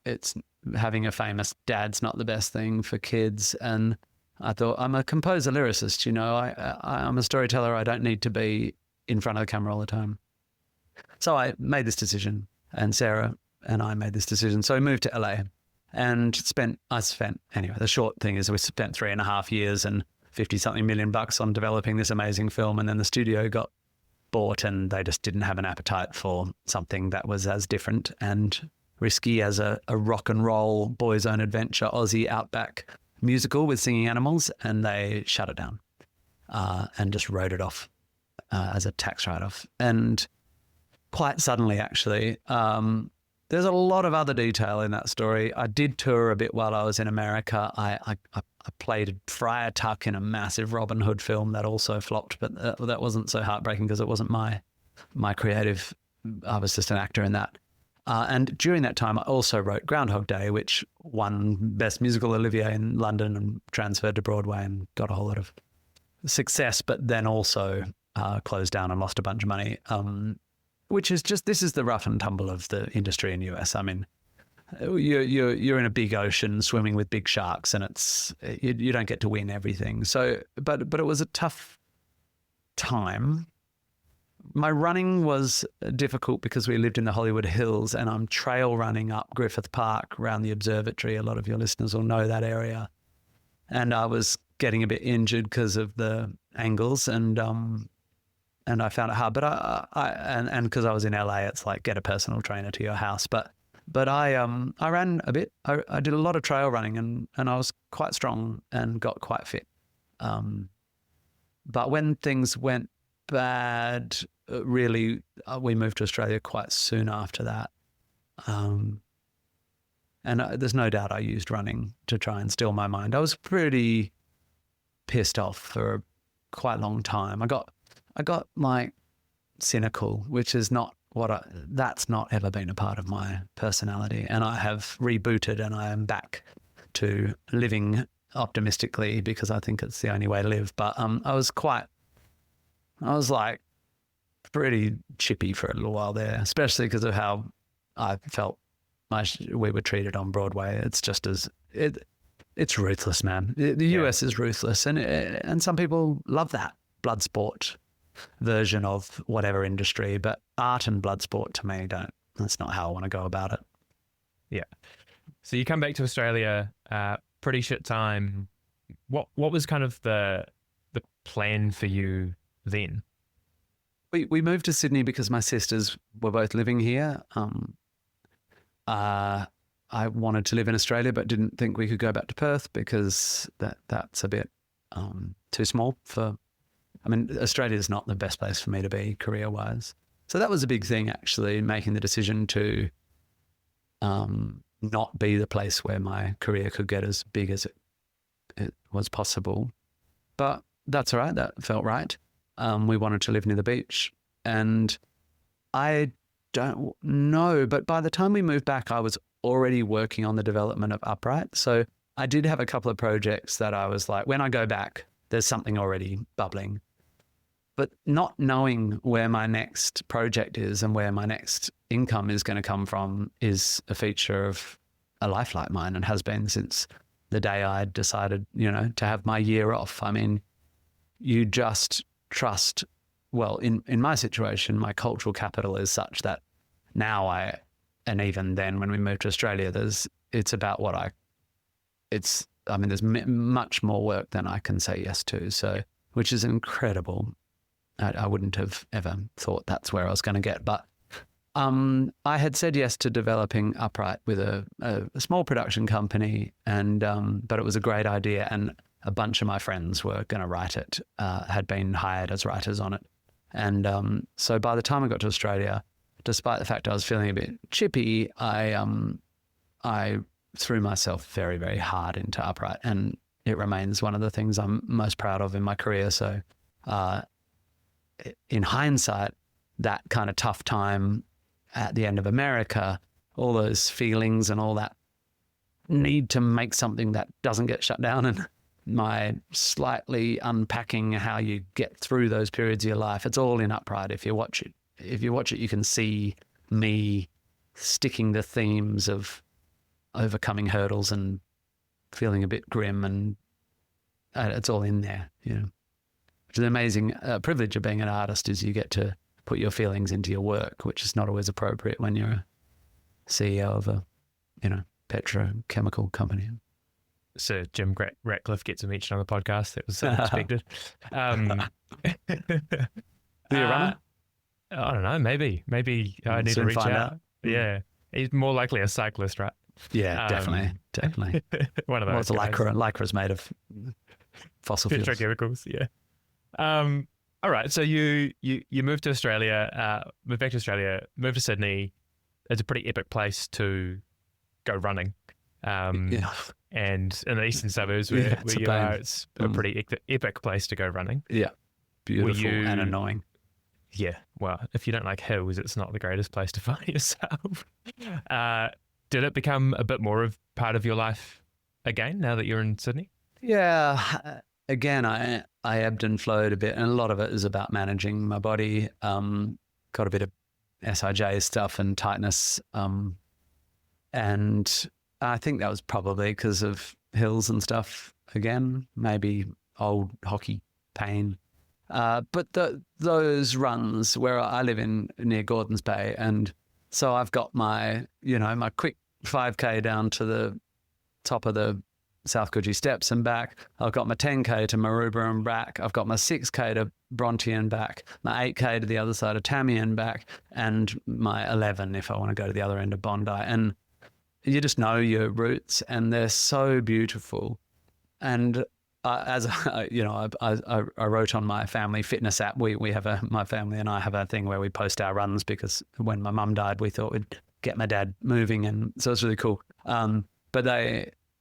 it's having a famous dad's not the best thing for kids. And I thought, I'm a composer lyricist, I'm a storyteller. I don't need to be in front of the camera all the time. So I made this decision, and Sarah and I made this decision. So we moved to LA and anyway, the short thing is we spent 3.5 years and 50 something million bucks on developing this amazing film. And then the studio got bought and they just didn't have an appetite for something that was as different and risky as a rock and roll boys' own adventure Aussie outback musical with singing animals, and they shut it down and just wrote it off as a tax write-off. And quite suddenly, actually, there's a lot of other detail in that story. I did tour a bit while I was in America. I played Friar Tuck in a massive Robin Hood film that also flopped, but that wasn't so heartbreaking because it wasn't my creative. I was just an actor in that. And during that time, I also wrote Groundhog Day, which won Best Musical Olivier in London and transferred to Broadway and got a whole lot of success, but then also closed down and lost a bunch of money, which is this is the rough and tumble of the industry in the US. I mean, you're in a big ocean swimming with big sharks, and you don't get to win everything. So, but it was a tough time. My running was difficult because we lived in the Hollywood Hills, and I'm trail running up Griffith Park around the observatory. A lot of your listeners will know that area. And I was getting a bit injured because of the angles, and I found it hard. But I because I was in LA, it's like get a personal trainer to your house. But I ran a bit. I did a lot of trail running, and I was quite strong and got quite fit. But when things went bad, really, we moved to Australia quite soon after that. And there's no doubt I used running to try and still my mind. I was pretty pissed off for a quite long time. I got like cynical, which is not that's not ever been a part of my personality. And I have rebooted, and I am back to living optimistically because I think it's the only way to live. But I was like pretty chippy for a little while there, especially because of how I felt we were treated on Broadway. It's just it's ruthless, man. The US is ruthless, and some people love that blood sport version of whatever industry, but art and blood sport to me that's not how I want to go about it. Yeah. So you come back to Australia, pretty shit time. What was kind of the plan for you then? We moved to Sydney because my sisters were both living here. I wanted to live in Australia, but didn't think we could go back to Perth because that's a bit too small for. I mean, Australia is not the best place for me to be career-wise. So that was a big thing, actually, making the decision to not be the place where my career could get as big as it was possible. But that's all right. That felt right. We wanted to live near the beach, and I don't know, but by the time we moved back, I was already working on the development of Upright. So I did have a couple of projects that I was like, when I go back, there's something already bubbling. But not knowing where my next project is and where my next income is going to come from is a feature of a life like mine, and has been since the day I decided, to have my year off. I mean, you just trust, well, in my situation, my cultural capital is such that now and even then when we moved to Australia, it's about there's much more work than I can say yes to. So, which is incredible. I wouldn't have ever thought that's where I was going to get. But I had said yes to developing Upright with a small production company, but it was a great idea, and a bunch of my friends were going to write it, had been hired as writers on it. And so by the time I got to Australia, despite the fact I was feeling a bit chippy, I threw myself very, very hard into Upright, and it remains one of the things I'm most proud of in my career. So in hindsight, that kind of tough time at the end of America, all those feelings and all that need to make something that doesn't get shut down, and my slightly unpacking how you get through those periods of your life, it's all in Upright. If you watch it, you can see me sticking the themes of overcoming hurdles and feeling a bit grim it's all in there, Which is an amazing privilege of being an artist is you get to put your feelings into your work, which is not always appropriate when you're a CEO of a, petrochemical company. Sir Jim Ratcliffe gets a mention on the podcast. That was unexpected. Are you a runner? I don't know. Maybe I need to reach out. Yeah. He's more likely a cyclist, right? Yeah, definitely. One of those. Well, Lycra's made of fossil fuels. Petrochemicals, yeah. All right. So you moved to Australia, moved back to Australia, moved to Sydney. It's a pretty epic place to go running. And in the eastern suburbs where you are, it's a pretty epic place to go running. Yeah. Beautiful and annoying. Yeah. Well, if you don't like hills, it's not the greatest place to find yourself. Did it become a bit more of part of your life again now that you're in Sydney? Yeah. Again, I ebbed and flowed a bit, and a lot of it is about managing my body. Got a bit of SIJ stuff and tightness. And I think that was probably because of hills and stuff again, maybe old hockey pain. But those runs where I live near Gordons Bay, and so I've got my quick 5K down to the top of the South Coogee Steps and back. I've got my 10K to Maroubra and back. I've got my 6K to Bronte and back, my 8K to the other side of Tammy and back, and my 11 if I want to go to the other end of Bondi. And you just know your routes, and they're so beautiful. And as I wrote on my family fitness app, we have my family and I have a thing where we post our runs, because when my mum died, we thought we'd get my dad moving, and so it's really cool. But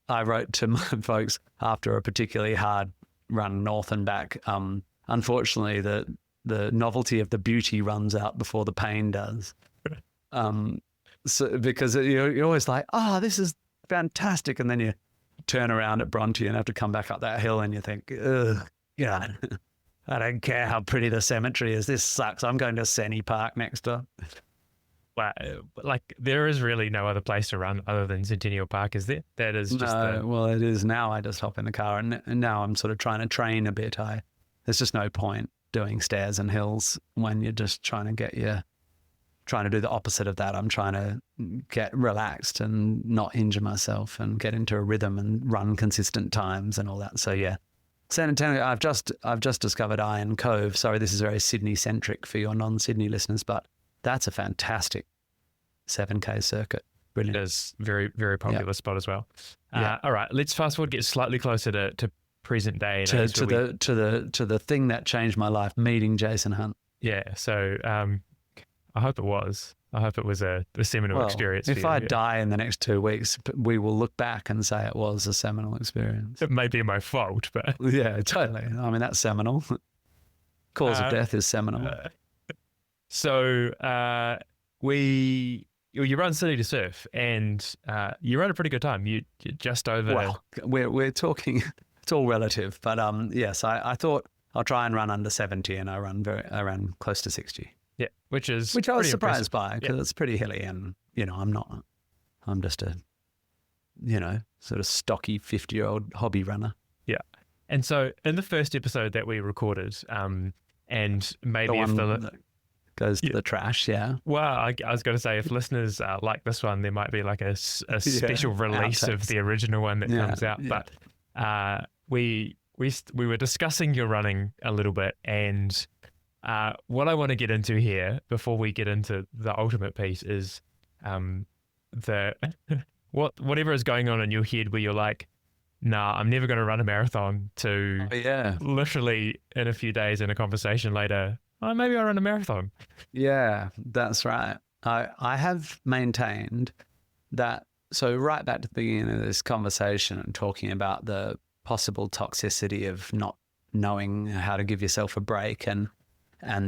I wrote to my folks after a particularly hard run north and back. Unfortunately, the novelty of the beauty runs out before the pain does. So because you're always like, this is fantastic, and then you turn around at Bronte and have to come back up that hill, and you think, ugh, I don't care how pretty the cemetery is. This sucks. I'm going to Senny Park next up. Wow, like there is really no other place to run other than Centennial Park, is there? That is just well, it is now. I just hop in the car, and now I'm sort of trying to train a bit. There's just no point doing stairs and hills when you're just trying to do the opposite of that. I'm trying to get relaxed and not injure myself and get into a rhythm and run consistent times and all that. So yeah, San Antonio. I've just discovered Iron Cove. Sorry, this is very Sydney centric for your non-Sydney listeners, but that's a fantastic 7K circuit. Brilliant. It is very, very popular spot as well. All right, let's fast forward, get slightly closer to present day. To the thing that changed my life, meeting Jason Hunt. Yeah. So I hope it was. I hope it was a seminal experience. If I die in the next 2 weeks, we will look back and say it was a seminal experience. It may be my fault, but yeah, totally. I mean, that's seminal. Cause of death is seminal. So you run City to Surf, and you run a pretty good time. You just over. Well, we're talking. It's all relative, but yes, I thought I'll try and run under 70, and I ran close to 60. Yeah, which I was surprised by, because it's pretty hilly, and I'm just a sort of stocky 50-year-old hobby runner. Yeah, and so in the first episode that we recorded, and maybe that goes to the trash, yeah. Well, I was going to say, if listeners like this one, there might be like a special release of the original one that comes out. Yeah. But we were discussing your running a little bit, and what I want to get into here before we get into the ultimate piece is whatever is going on in your head where you're like, nah, I'm never going to run a marathon, to literally in a few days in a conversation later, maybe I'll run a marathon. Yeah, that's right. I have maintained that. So right back to the beginning of this conversation and talking about the possible toxicity of not knowing how to give yourself a break, and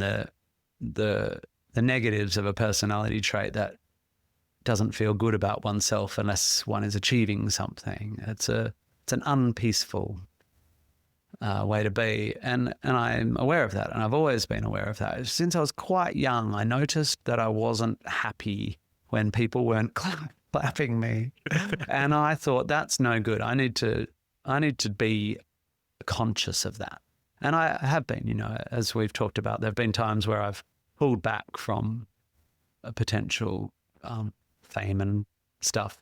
the negatives of a personality trait that doesn't feel good about oneself unless one is achieving something. It's an unpeaceful way to be, and I'm aware of that, and I've always been aware of that. Since I was quite young, I noticed that I wasn't happy when people weren't clapping me, and I thought, that's no good. I need to be conscious of that. And I have been, you know, as we've talked about, there have been times where I've pulled back from a potential fame and stuff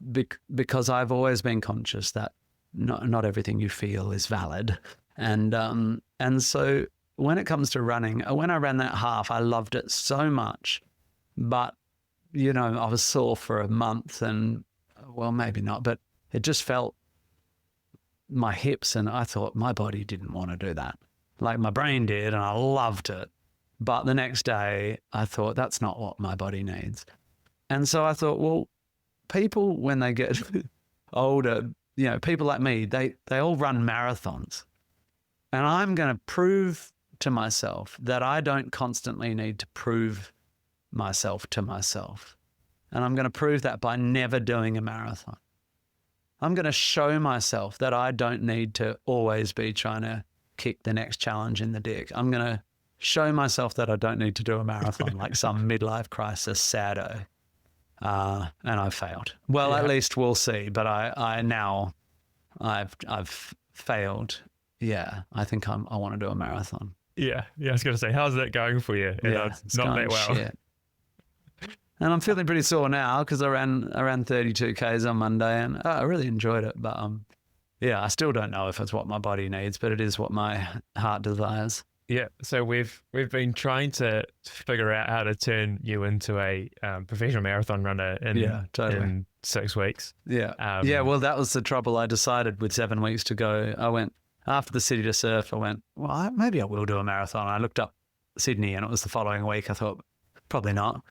because I've always been conscious that not everything you feel is valid. And so when it comes to running, when I ran that half, I loved it so much, but, you know, I was sore for a month and, well, maybe not, but it just felt my hips, and I thought my body didn't want to do that. Like my brain did, and I loved it. But the next day I thought that's not what my body needs. And so I thought, well, people, when they get older, you know, people like me, they all run marathons. And I'm going to prove to myself that I don't constantly need to prove myself to myself. And I'm going to prove that by never doing a marathon. I'm going to show myself that I don't need to always be trying to kick the next challenge in the dick. I'm going to show myself that I don't need to do a marathon like some midlife crisis saddo. And I failed. Well, at least we'll see. But I've failed. Yeah, I think I want to do a marathon. Yeah, I was going to say, how's that going for you? It's not going that well. Shit. And I'm feeling pretty sore now because I ran 32 Ks on Monday, and I really enjoyed it. But I still don't know if it's what my body needs, but it is what my heart desires. Yeah, so we've been trying to figure out how to turn you into a professional marathon runner in 6 weeks. Yeah, well, that was the trouble. I decided with 7 weeks to go. I went after the City to Surf. I went, well, maybe I will do a marathon. I looked up Sydney, and it was the following week. I thought, probably not.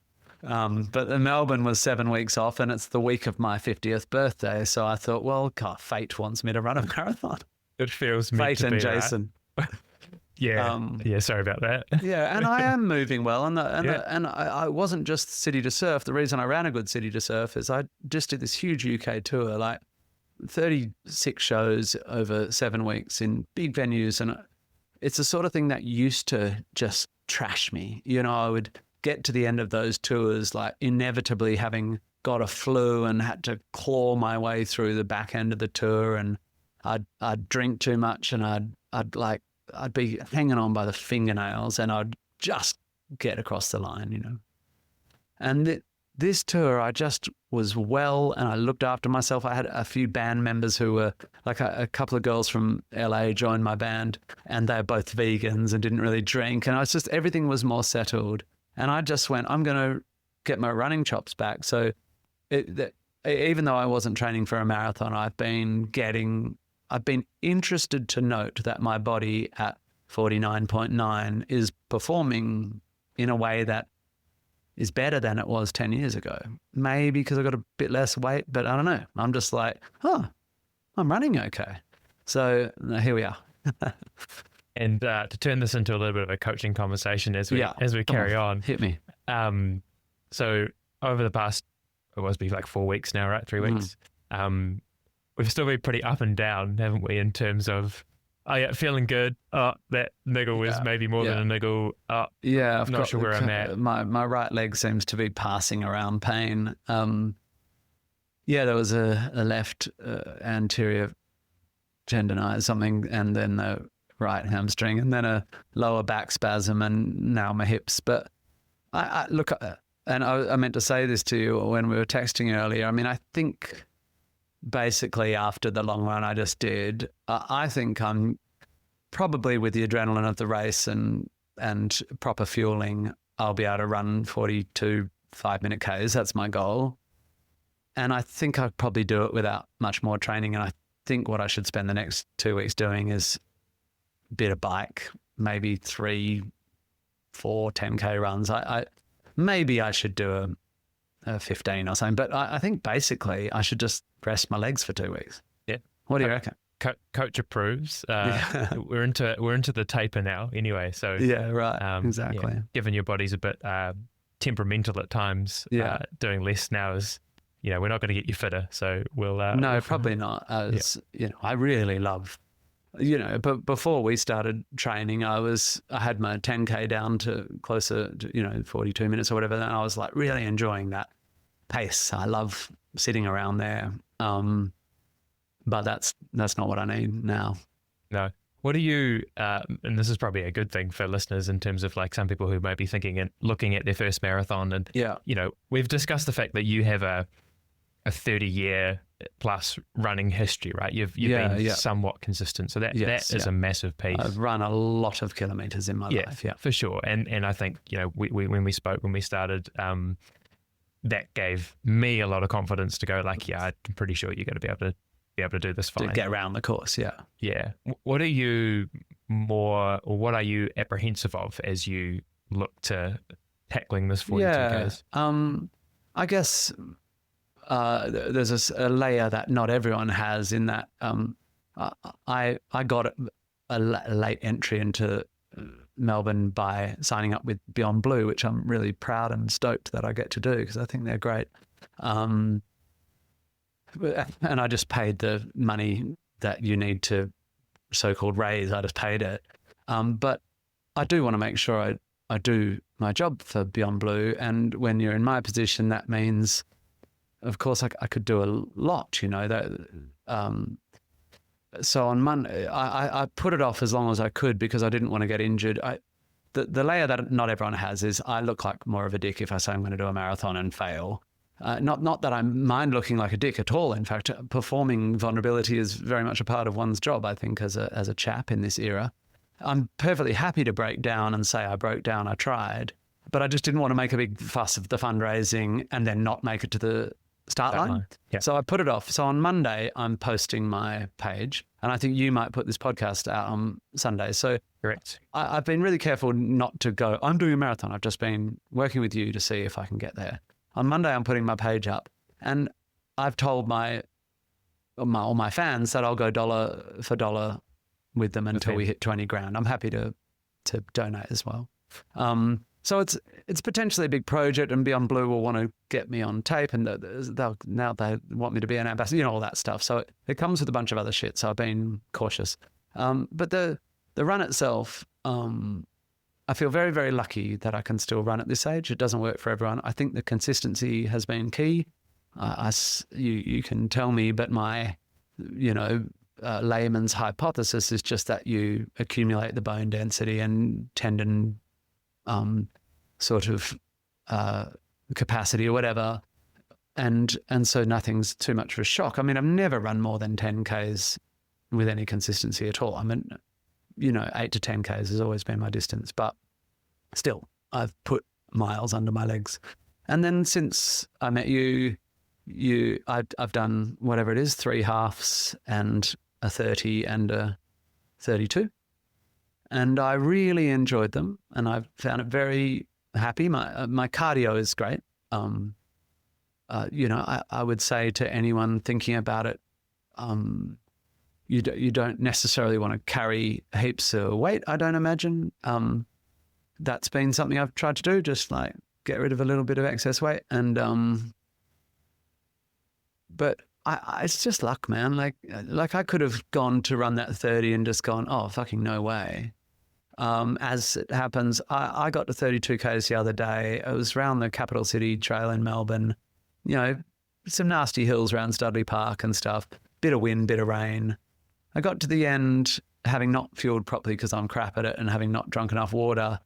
But Melbourne was 7 weeks off, and it's the week of my 50th birthday. So I thought, well, God, fate wants me to run a marathon. It feels meant fate to and be, Jason. Right? Yeah, sorry about that. Yeah, and I am moving well, and I wasn't just City to Surf. The reason I ran a good City to Surf is I just did this huge UK tour, like 36 shows over 7 weeks in big venues, and it's the sort of thing that used to just trash me. You know, I would get to the end of those tours like inevitably having got a flu and had to claw my way through the back end of the tour, and I'd drink too much, and I'd be hanging on by the fingernails, and I'd just get across the line, you know. And this tour, I just was well, and I looked after myself. I had a few band members who were, like a couple of girls from LA joined my band, and they're both vegans and didn't really drink. And everything was more settled. And I just went, I'm going to get my running chops back. So even though I wasn't training for a marathon, I've been interested to note that my body at 49.9 is performing in a way that is better than it was 10 years ago. Maybe because I got a bit less weight, but I don't know. I'm just like, I'm running okay. So here we are. And to turn this into a little bit of a coaching conversation as we carry on. Hit me. So over the past, it must be like 4 weeks now, right? 3 weeks. We've still been pretty up and down, haven't we, in terms of, feeling good. That niggle was maybe more than a niggle. I'm not sure where I'm at. My right leg seems to be passing around pain. There was a left anterior tendonitis, something, and then the right hamstring, and then a lower back spasm, and now my hips. But I look, and I meant to say this to you when we were texting earlier. I mean, I think basically after the long run I just did, I think I'm probably, with the adrenaline of the race and proper fueling, I'll be able to run 42 5-minute Ks. That's my goal. And I think I'd probably do it without much more training. And I think what I should spend the next 2 weeks doing is a bit of bike, maybe 3, 4 10K runs. Maybe I should do a 15 or something, but I think basically I should just rest my legs for 2 weeks. Yeah. What do you reckon? Coach approves. We're into the taper now anyway. So yeah, right. Exactly. Yeah, given your body's a bit temperamental at times, doing less now is, we're not going to get you fitter. So we'll no, probably not. I really love, but before we started training, I had my 10K down to closer to 42 minutes or whatever, and I was like really enjoying that pace. I love sitting around there. But that's not what I need now. No. What do you, and this is probably a good thing for listeners in terms of like some people who might be thinking and looking at their first marathon. And, we've discussed the fact that you have a 30-year plus running history, right? You've been somewhat consistent. So that is a massive piece. I've run a lot of kilometers in my life. Yeah, for sure. And I think, we when we spoke, when we started, that gave me a lot of confidence to go like, I'm pretty sure you're going to be able to do this fine. To get around the course, yeah. Yeah. What are you apprehensive of as you look to tackling this 42Ks? I guess there's a layer that not everyone has in that I got a late entry into Melbourne by signing up with Beyond Blue, which I'm really proud and stoked that I get to do because I think they're great. And I just paid the money that you need to so-called raise. I just paid it. But I do want to make sure I do my job for Beyond Blue. And when you're in my position, that means, of course, I could do a lot, so on Monday, I put it off as long as I could because I didn't want to get injured. The layer that not everyone has is I look like more of a dick if I say I'm going to do a marathon and fail. Not that I mind looking like a dick at all. In fact, performing vulnerability is very much a part of one's job, I think, as a chap in this era. I'm perfectly happy to break down and say I broke down, I tried, but I just didn't want to make a big fuss of the fundraising and then not make it to the start line. Yeah. So I put it off. So on Monday, I'm posting my page, and I think you might put this podcast out on Sunday. So correct. I've been really careful not to go, I'm doing a marathon. I've just been working with you to see if I can get there. On Monday, I'm putting my page up, and I've told all my fans that I'll go dollar for dollar with them until we hit 20 grand. I'm happy to donate as well. So it's potentially a big project, and Beyond Blue will want to get me on tape, and now they want me to be an ambassador, all that stuff. So it comes with a bunch of other shit. So I've been cautious. But the run itself, I feel very, very lucky that I can still run at this age. It doesn't work for everyone. I think the consistency has been key. You can tell me, but my, layman's hypothesis is just that you accumulate the bone density and tendon sort of capacity or whatever, and so nothing's too much of a shock. I mean, I've never run more than 10Ks with any consistency at all. I mean, 8 to 10Ks has always been my distance, but still, I've put miles under my legs. And then since I met you, I've done whatever it is, 3 halves and a 30 and a 32. And I really enjoyed them, and I found it very happy. My cardio is great. I would say to anyone thinking about it, you don't necessarily want to carry heaps of weight, I don't imagine. That's been something I've tried to do, just like get rid of a little bit of excess weight. And but it's just luck, man. Like I could have gone to run that 30 and just gone, oh, fucking no way. As it happens, I got to 32Ks the other day. It was around the capital city trail in Melbourne, some nasty hills around Studley Park and stuff, bit of wind, bit of rain. I got to the end having not fueled properly because I'm crap at it and having not drunk enough water.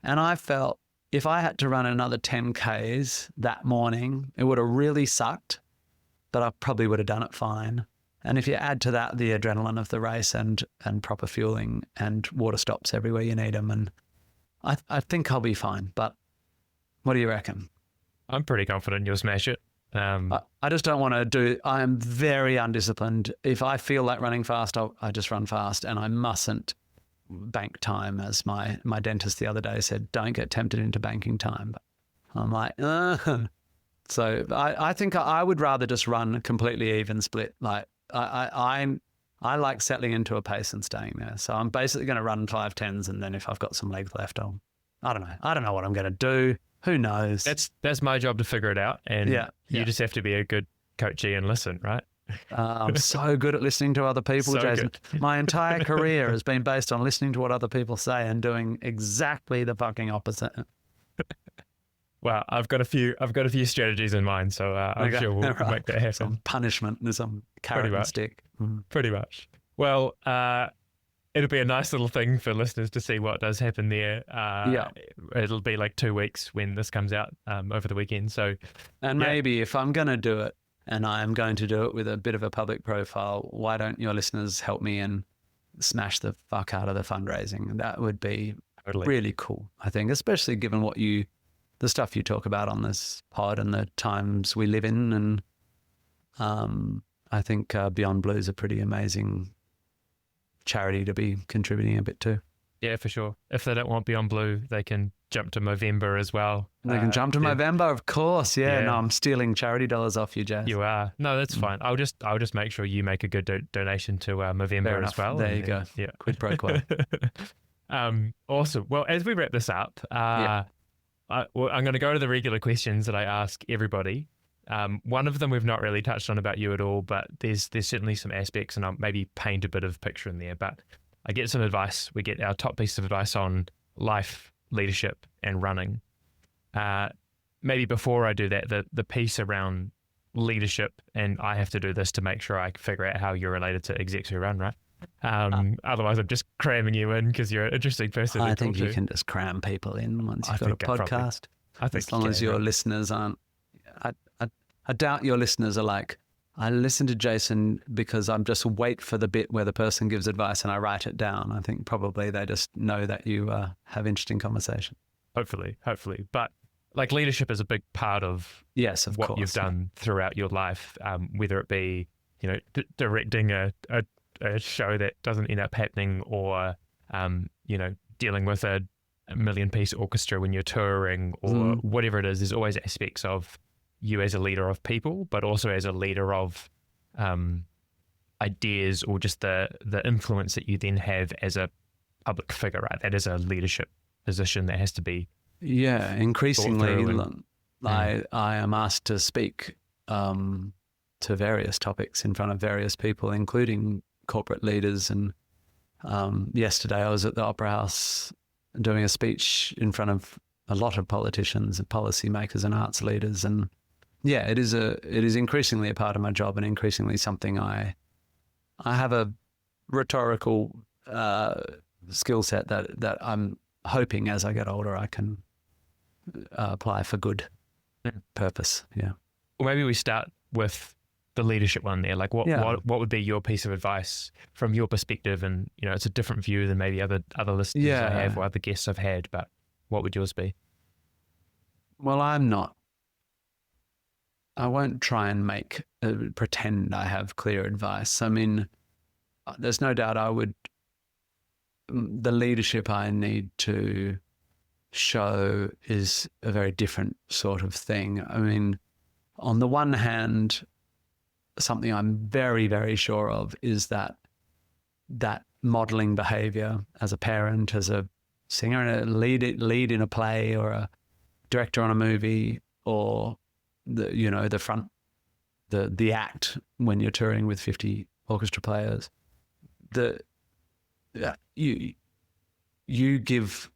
And I felt if I had to run another 10Ks that morning, it would have really sucked, but I probably would have done it fine. And if you add to that the adrenaline of the race and proper fueling and water stops everywhere you need them, and I think I'll be fine. But what do you reckon? I'm pretty confident you'll smash it. I just don't want to do. I am very undisciplined. If I feel like running fast, I just run fast, and I mustn't bank time. As my dentist the other day said, don't get tempted into banking time. But I'm like, So I think I would rather just run a completely even split. Like I like settling into a pace and staying there. So I'm basically going to run 5:10s, and then if I've got some legs left, I don't know what I'm going to do. Who knows? That's my job to figure it out. And you just have to be a good coachee and listen, right? I'm so good at listening to other people, so Jason. Good. My entire career has been based on listening to what other people say and doing exactly the fucking opposite. Well, I've got a few strategies in mind, so I'm sure we'll make that happen. Some punishment and some carrot and stick. Pretty much. Well, it'll be a nice little thing for listeners to see what does happen there. Yeah. It'll be like 2 weeks when this comes out over the weekend. So, And maybe if I'm going to do it and I am going to do it with a bit of a public profile, why don't your listeners help me and smash the fuck out of the fundraising? That would be really cool, I think, especially given the stuff you talk about on this pod and the times we live in. And I think Beyond Blue is a pretty amazing charity to be contributing a bit to. Yeah, for sure. If they don't want Beyond Blue, they can jump to Movember as well. They can jump to Movember, of course. Yeah, no, I'm stealing charity dollars off you, Jazz. You are. No, that's fine. I'll just make sure you make a good donation to Movember as well. There you go. Yeah, quid pro quo. Awesome. Well, as we wrap this up, I'm going to go to the regular questions that I ask everybody. One of them we've not really touched on about you at all, but there's certainly some aspects, and I'll maybe paint a bit of picture in there. But I get some advice. We get our top piece of advice on life, leadership, and running. Maybe before I do that, the piece around leadership, and I have to do this to make sure I figure out how you're related to execs who run, right? Otherwise, I'm just cramming you in because you're an interesting person. I think you can just cram people in once you've got a podcast. I think as long as your listeners aren't. I doubt your listeners are like, I listen to Jason because I'm just wait for the bit where the person gives advice and I write it down. I think probably they just know that you have interesting conversation. Hopefully. But like leadership is a big part of what you've done throughout your life, whether it be, directing a show that doesn't end up happening or, dealing with a million-piece orchestra when you're touring or whatever it is. There's always aspects of you as a leader of people, but also as a leader of ideas or just the influence that you then have as a public figure, right? That is a leadership position that has to be. Yeah, increasingly I am asked to speak to various topics in front of various people, including corporate leaders. And yesterday I was at the Opera House doing a speech in front of a lot of politicians and policymakers and arts leaders. And yeah, it is increasingly a part of my job and increasingly something I have a rhetorical skill set that I'm hoping as I get older I can apply for good purpose. Yeah. Well, maybe we start with the leadership one there. Like what would be your piece of advice from your perspective? And it's a different view than maybe other listeners I have or other guests I've had, but what would yours be? Well, I won't try and pretend I have clear advice. I mean, there's no doubt the leadership I need to show is a very different sort of thing. I mean, on the one hand, something I'm very, very sure of is that modeling behavior as a parent, as a singer, a lead in a play or a director on a movie or the act when you're touring with 50 orchestra players, you give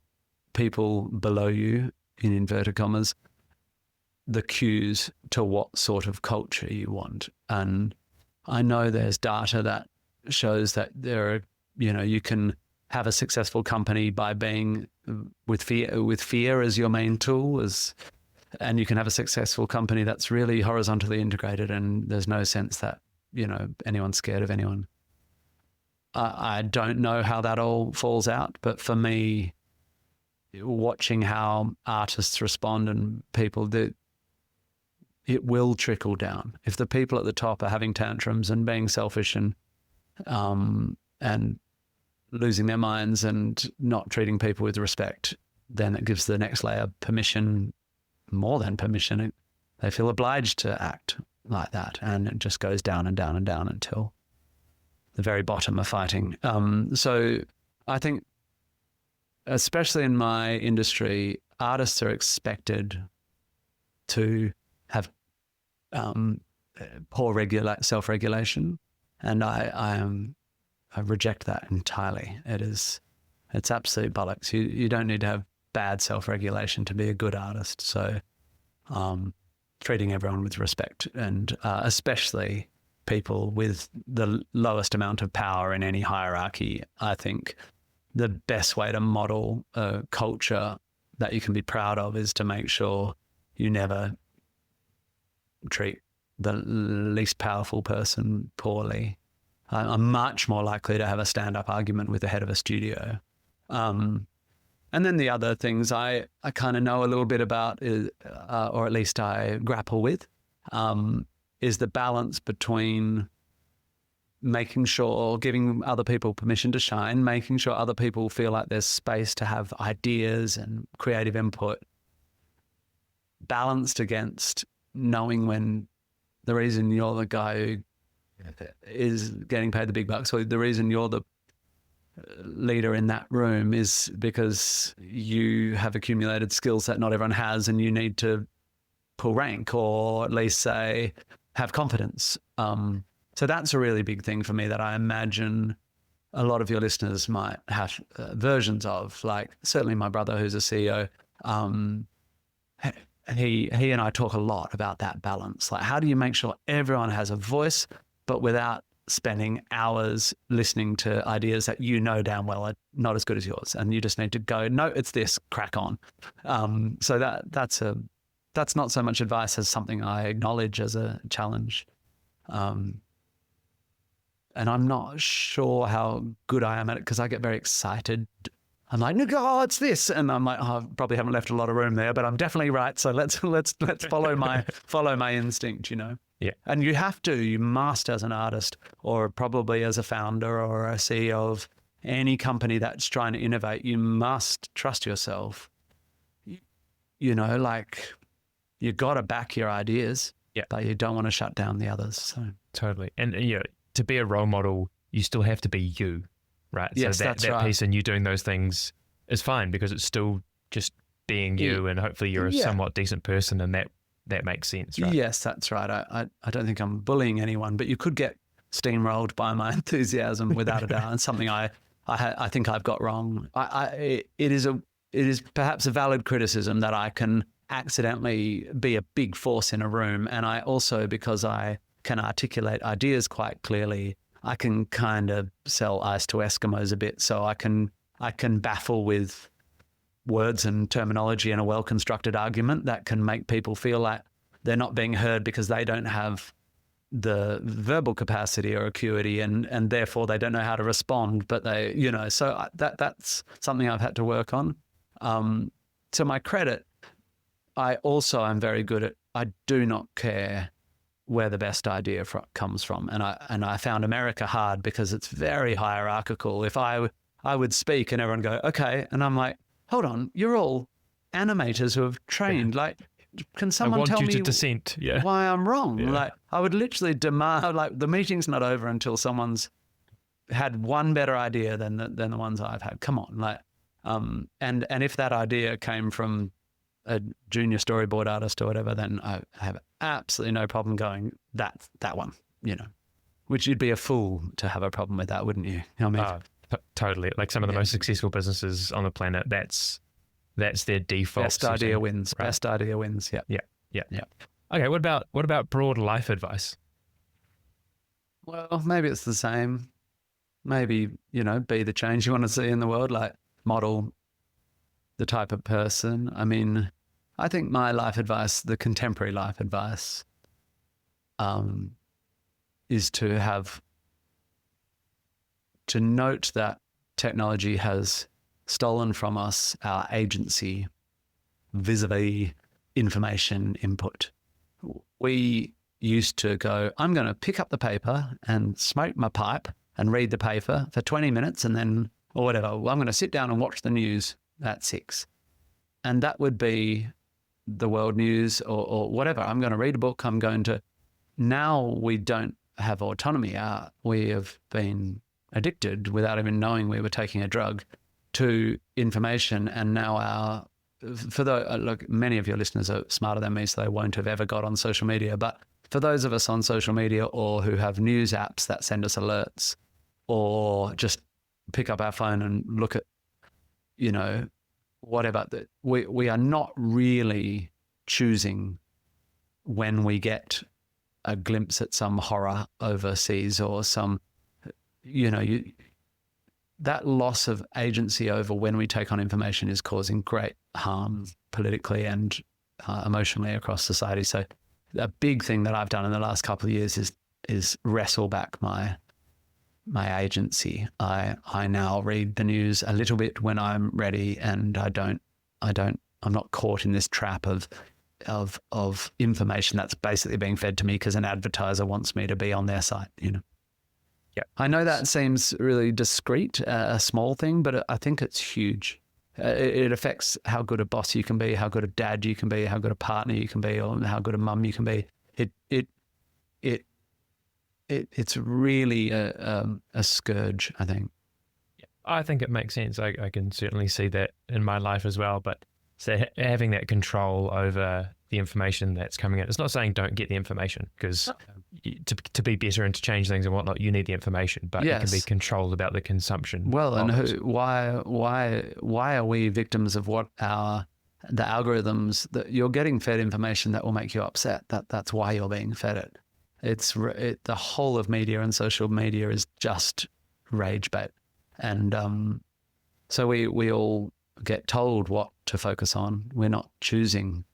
people below you, in inverted commas, the cues to what sort of culture you want. And I know there's data that shows that you can have a successful company by being with fear as your main tool, and you can have a successful company that's really horizontally integrated and there's no sense that, anyone's scared of anyone. I don't know how that all falls out, but for me, watching how artists respond and people, it will trickle down. If the people at the top are having tantrums and being selfish and losing their minds and not treating people with respect, then it gives the next layer permission, more than permission. They feel obliged to act like that, and it just goes down and down and down until the very bottom are fighting. So I think, especially in my industry, artists are expected to have poor self-regulation, and I reject that entirely. It's absolute bollocks. You don't need to have bad self-regulation to be a good artist. So treating everyone with respect, and especially people with the lowest amount of power in any hierarchy. I think the best way to model a culture that you can be proud of is to make sure you never treat the least powerful person poorly. I'm much more likely to have a stand-up argument with the head of a studio. And then the other things I kind of know a little bit about, is, or at least I grapple with, is the balance between making sure, giving other people permission to shine, making sure other people feel like there's space to have ideas and creative input, balanced against knowing when the reason you're the guy who is getting paid the big bucks, or the reason you're the leader in that room is because you have accumulated skills that not everyone has, and you need to pull rank, or at least say have confidence. So that's a really big thing for me that I imagine a lot of your listeners might have versions of. Like certainly my brother, who's a CEO, he and I talk a lot about that balance. Like, how do you make sure everyone has a voice, but without spending hours listening to ideas that you know damn well are not as good as yours, and you just need to go, no, it's this, crack on. So that's not so much advice as something I acknowledge as a challenge. And I'm not sure how good I am at it because I get very excited. I'm like, oh, it's this, and I'm like, oh, I probably haven't left a lot of room there, but I'm definitely right. So let's follow my instinct, you know. Yeah. And you must, as an artist, or probably as a founder or a CEO of any company that's trying to innovate, you must trust yourself. You know, like you got to back your ideas, but you don't want to shut down the others. So totally, and to be a role model, you still have to be you, right? Yes, so that's that right. piece and you doing those things is fine because it's still just being you, and hopefully you're a somewhat decent person, and that makes sense, right? Yes, that's right. I don't think I'm bullying anyone, but you could get steamrolled by my enthusiasm without a doubt, and something I think I've got wrong. It is perhaps a valid criticism that I can accidentally be a big force in a room, and I also, because I can articulate ideas quite clearly, I can kind of sell ice to Eskimos a bit. So I can baffle with words and terminology in a well-constructed argument that can make people feel like they're not being heard because they don't have the verbal capacity or acuity, and therefore they don't know how to respond. But they, so that's something I've had to work on. To my credit, I also am very good at, I do not care where the best idea comes from. And I found America hard because it's very hierarchical. If I would speak and everyone go, okay. And I'm like, hold on, you're all animators who have trained. Like, can someone tell me why I'm wrong? Yeah. Like, I would literally demand, like, the meeting's not over until someone's had one better idea than the ones I've had. Come on. Like, and if that idea came from a junior storyboard artist or whatever, then I have absolutely no problem going, that one, which you'd be a fool to have a problem with that, wouldn't you? You know what I mean? Totally. Like some of the most successful businesses on the planet, that's their default. Best idea wins. Right? Best idea wins. Yeah. Okay. What about broad life advice? Well, maybe it's the same. Maybe, be the change you want to see in the world, like model the type of person. I mean, I think my life advice, the contemporary life advice, is to note that technology has stolen from us our agency vis-a-vis information input. We used to go, I'm going to pick up the paper and smoke my pipe and read the paper for 20 minutes and then, or whatever, I'm going to sit down and watch the news at 6. And that would be the world news or whatever. I'm going to read a book. Now we don't have autonomy. We have been addicted without even knowing we were taking a drug to information. And now look, many of your listeners are smarter than me, so they won't have ever got on social media. But for those of us on social media or who have news apps that send us alerts or just pick up our phone and look at, whatever, we are not really choosing when we get a glimpse at some horror overseas or some, that loss of agency over when we take on information is causing great harm politically and emotionally across society. So a big thing that I've done in the last couple of years is wrestle back my agency. I now read the news a little bit when I'm ready, and I'm not caught in this trap of information that's basically being fed to me because an advertiser wants me to be on their site, Yeah. I know that seems really discreet, a small thing, but I think it's huge. It affects how good a boss you can be, how good a dad you can be, how good a partner you can be, or how good a mum you can be. It's really a scourge, I think. I think it makes sense. I can certainly see that in my life as well. But so having that control over the information that's coming in, it's not saying don't get the information, because to be better and to change things and whatnot, you need the information, but Yes. you can be controlled about the consumption. Well, and of it. why are we victims of the algorithms that you're getting fed information that will make you upset? That's why you're being fed it. The whole of media and social media is just rage bait, and so we all get told what to focus on. We're not choosing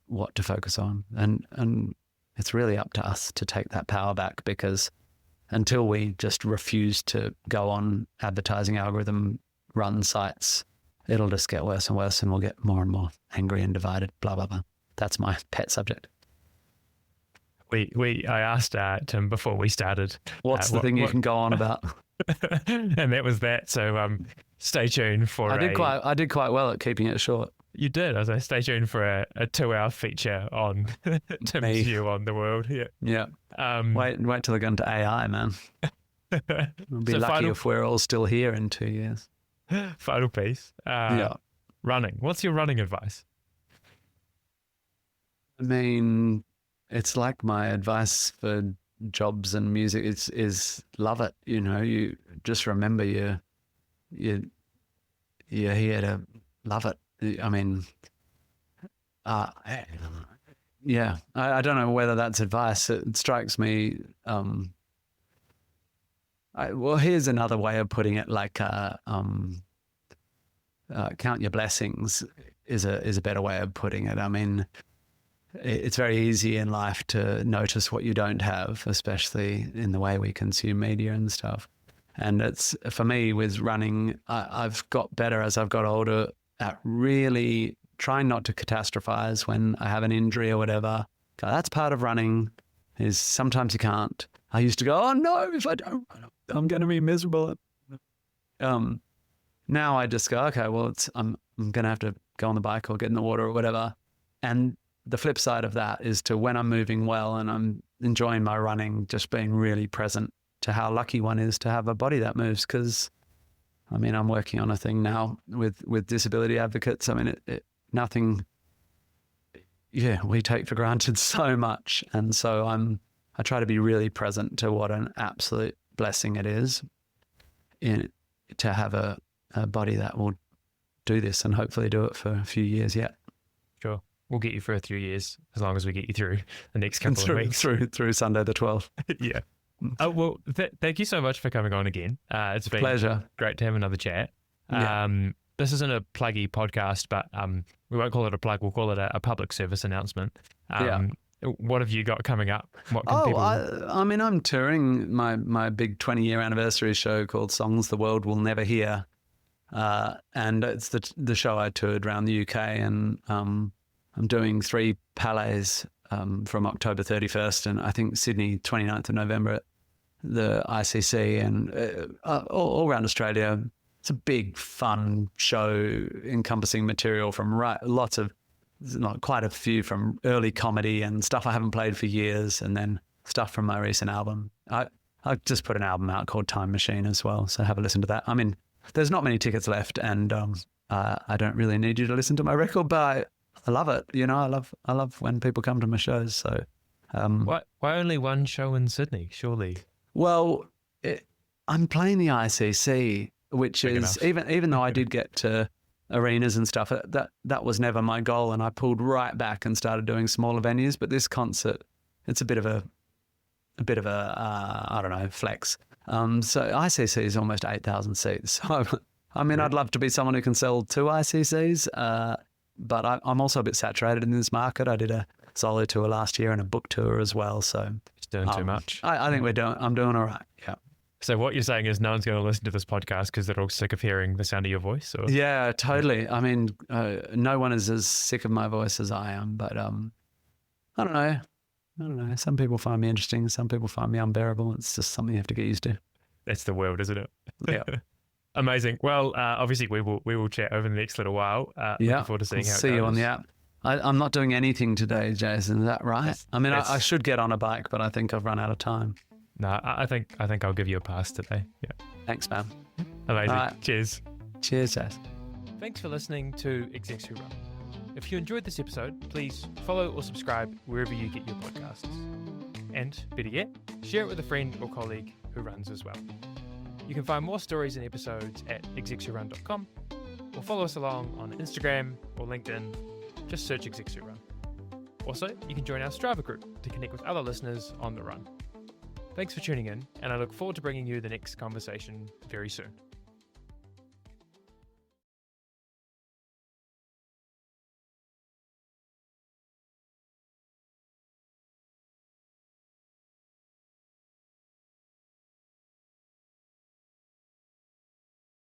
what to focus on, and it's really up to us to take that power back, because until we just refuse to go on advertising algorithm run sites, it'll just get worse and worse, and we'll get more and more angry and divided, blah blah blah. That's my pet subject. I asked Tim before we started, What's the thing you can go on about? and that was that. So stay tuned for. I did quite well at keeping it short. You did. I was like, stay tuned for a 2-hour feature on Tim's Me. view on the world. Yeah. Yeah. Wait till they get into AI, man. We'll be So lucky if we're all still here in 2 years. Final piece. Yeah. Running. What's your running advice? I mean, it's like my advice for jobs and music is love it. You just remember you're here to love it. I mean, yeah, I don't know whether that's advice. It strikes me. Well, here's another way of putting it. Like, count your blessings is a better way of putting it. I mean, it's very easy in life to notice what you don't have, especially in the way we consume media and stuff. And it's, for me, with running, I've got better as I've got older at really trying not to catastrophize when I have an injury or whatever. That's part of running, is sometimes you can't. I used to go, oh no, if I don't, I'm going to be miserable. Now I just go, okay, well, I'm going to have to go on the bike or get in the water or whatever. And the flip side of that is to, when I'm moving well and I'm enjoying my running, just being really present to how lucky one is to have a body that moves. Because, I mean, I'm working on a thing now with disability advocates. I mean, nothing, we take for granted so much. And so I try to be really present to what an absolute blessing it is to have a body that will do this, and hopefully do it for a few years yet. Sure. We'll get you for a few years, as long as we get you through the next couple of weeks. Through Sunday the 12th. Yeah. Well, thank you so much for coming on again. It's been Pleasure. Great to have another chat. Yeah. This isn't a pluggy podcast, but we won't call it a plug. We'll call it a public service announcement. What have you got coming up? What can people... I mean, I'm touring my big 20-year anniversary show called Songs the World Will Never Hear. And it's the show I toured around the UK, and I'm doing 3 palets from October 31st and I think Sydney 29th of November at the ICC, and all around Australia. It's a big, fun show encompassing material from quite a few from early comedy and stuff I haven't played for years, and then stuff from my recent album. I just put an album out called Time Machine as well, so have a listen to that. I mean, there's not many tickets left, and I don't really need you to listen to my record, but I love it. I love when people come to my shows. So, why only one show in Sydney? Surely. Well, I'm playing the ICC, which Big is enough. even though I did get to arenas and stuff, that was never my goal, and I pulled right back and started doing smaller venues. But this concert, it's a bit of a a bit of a, I don't know, flex. So ICC is almost 8,000 seats. So, I mean, I'd love to be someone who can sell 2 ICCs, but I'm also a bit saturated in this market. I did a solo tour last year and a book tour as well. So It's doing too much. I think I'm doing all right. Yeah. So what you're saying is no one's going to listen to this podcast because they're all sick of hearing the sound of your voice? Or? Yeah, totally. I mean, no one is as sick of my voice as I am, but I don't know. Some people find me interesting. Some people find me unbearable. It's just something you have to get used to. That's the world, isn't it? Yeah. Amazing. Well, obviously we will chat over the next little while. Looking forward to seeing how it goes. See you on the app. I'm not doing anything today, Jason. Is that right? I mean, I should get on a bike, but I think I've run out of time. No, I think I'll give you a pass today. Yeah. Thanks, man. Amazing. Right. Cheers. Cheers, Jason. Thanks for listening to Execs Who Run. If you enjoyed this episode, please follow or subscribe wherever you get your podcasts. And better yet, share it with a friend or colleague who runs as well. You can find more stories and episodes at execswhorun.com or follow us along on Instagram or LinkedIn. Just search Execs Who Run. Also, you can join our Strava group to connect with other listeners on the run. Thanks for tuning in, and I look forward to bringing you the next conversation very soon.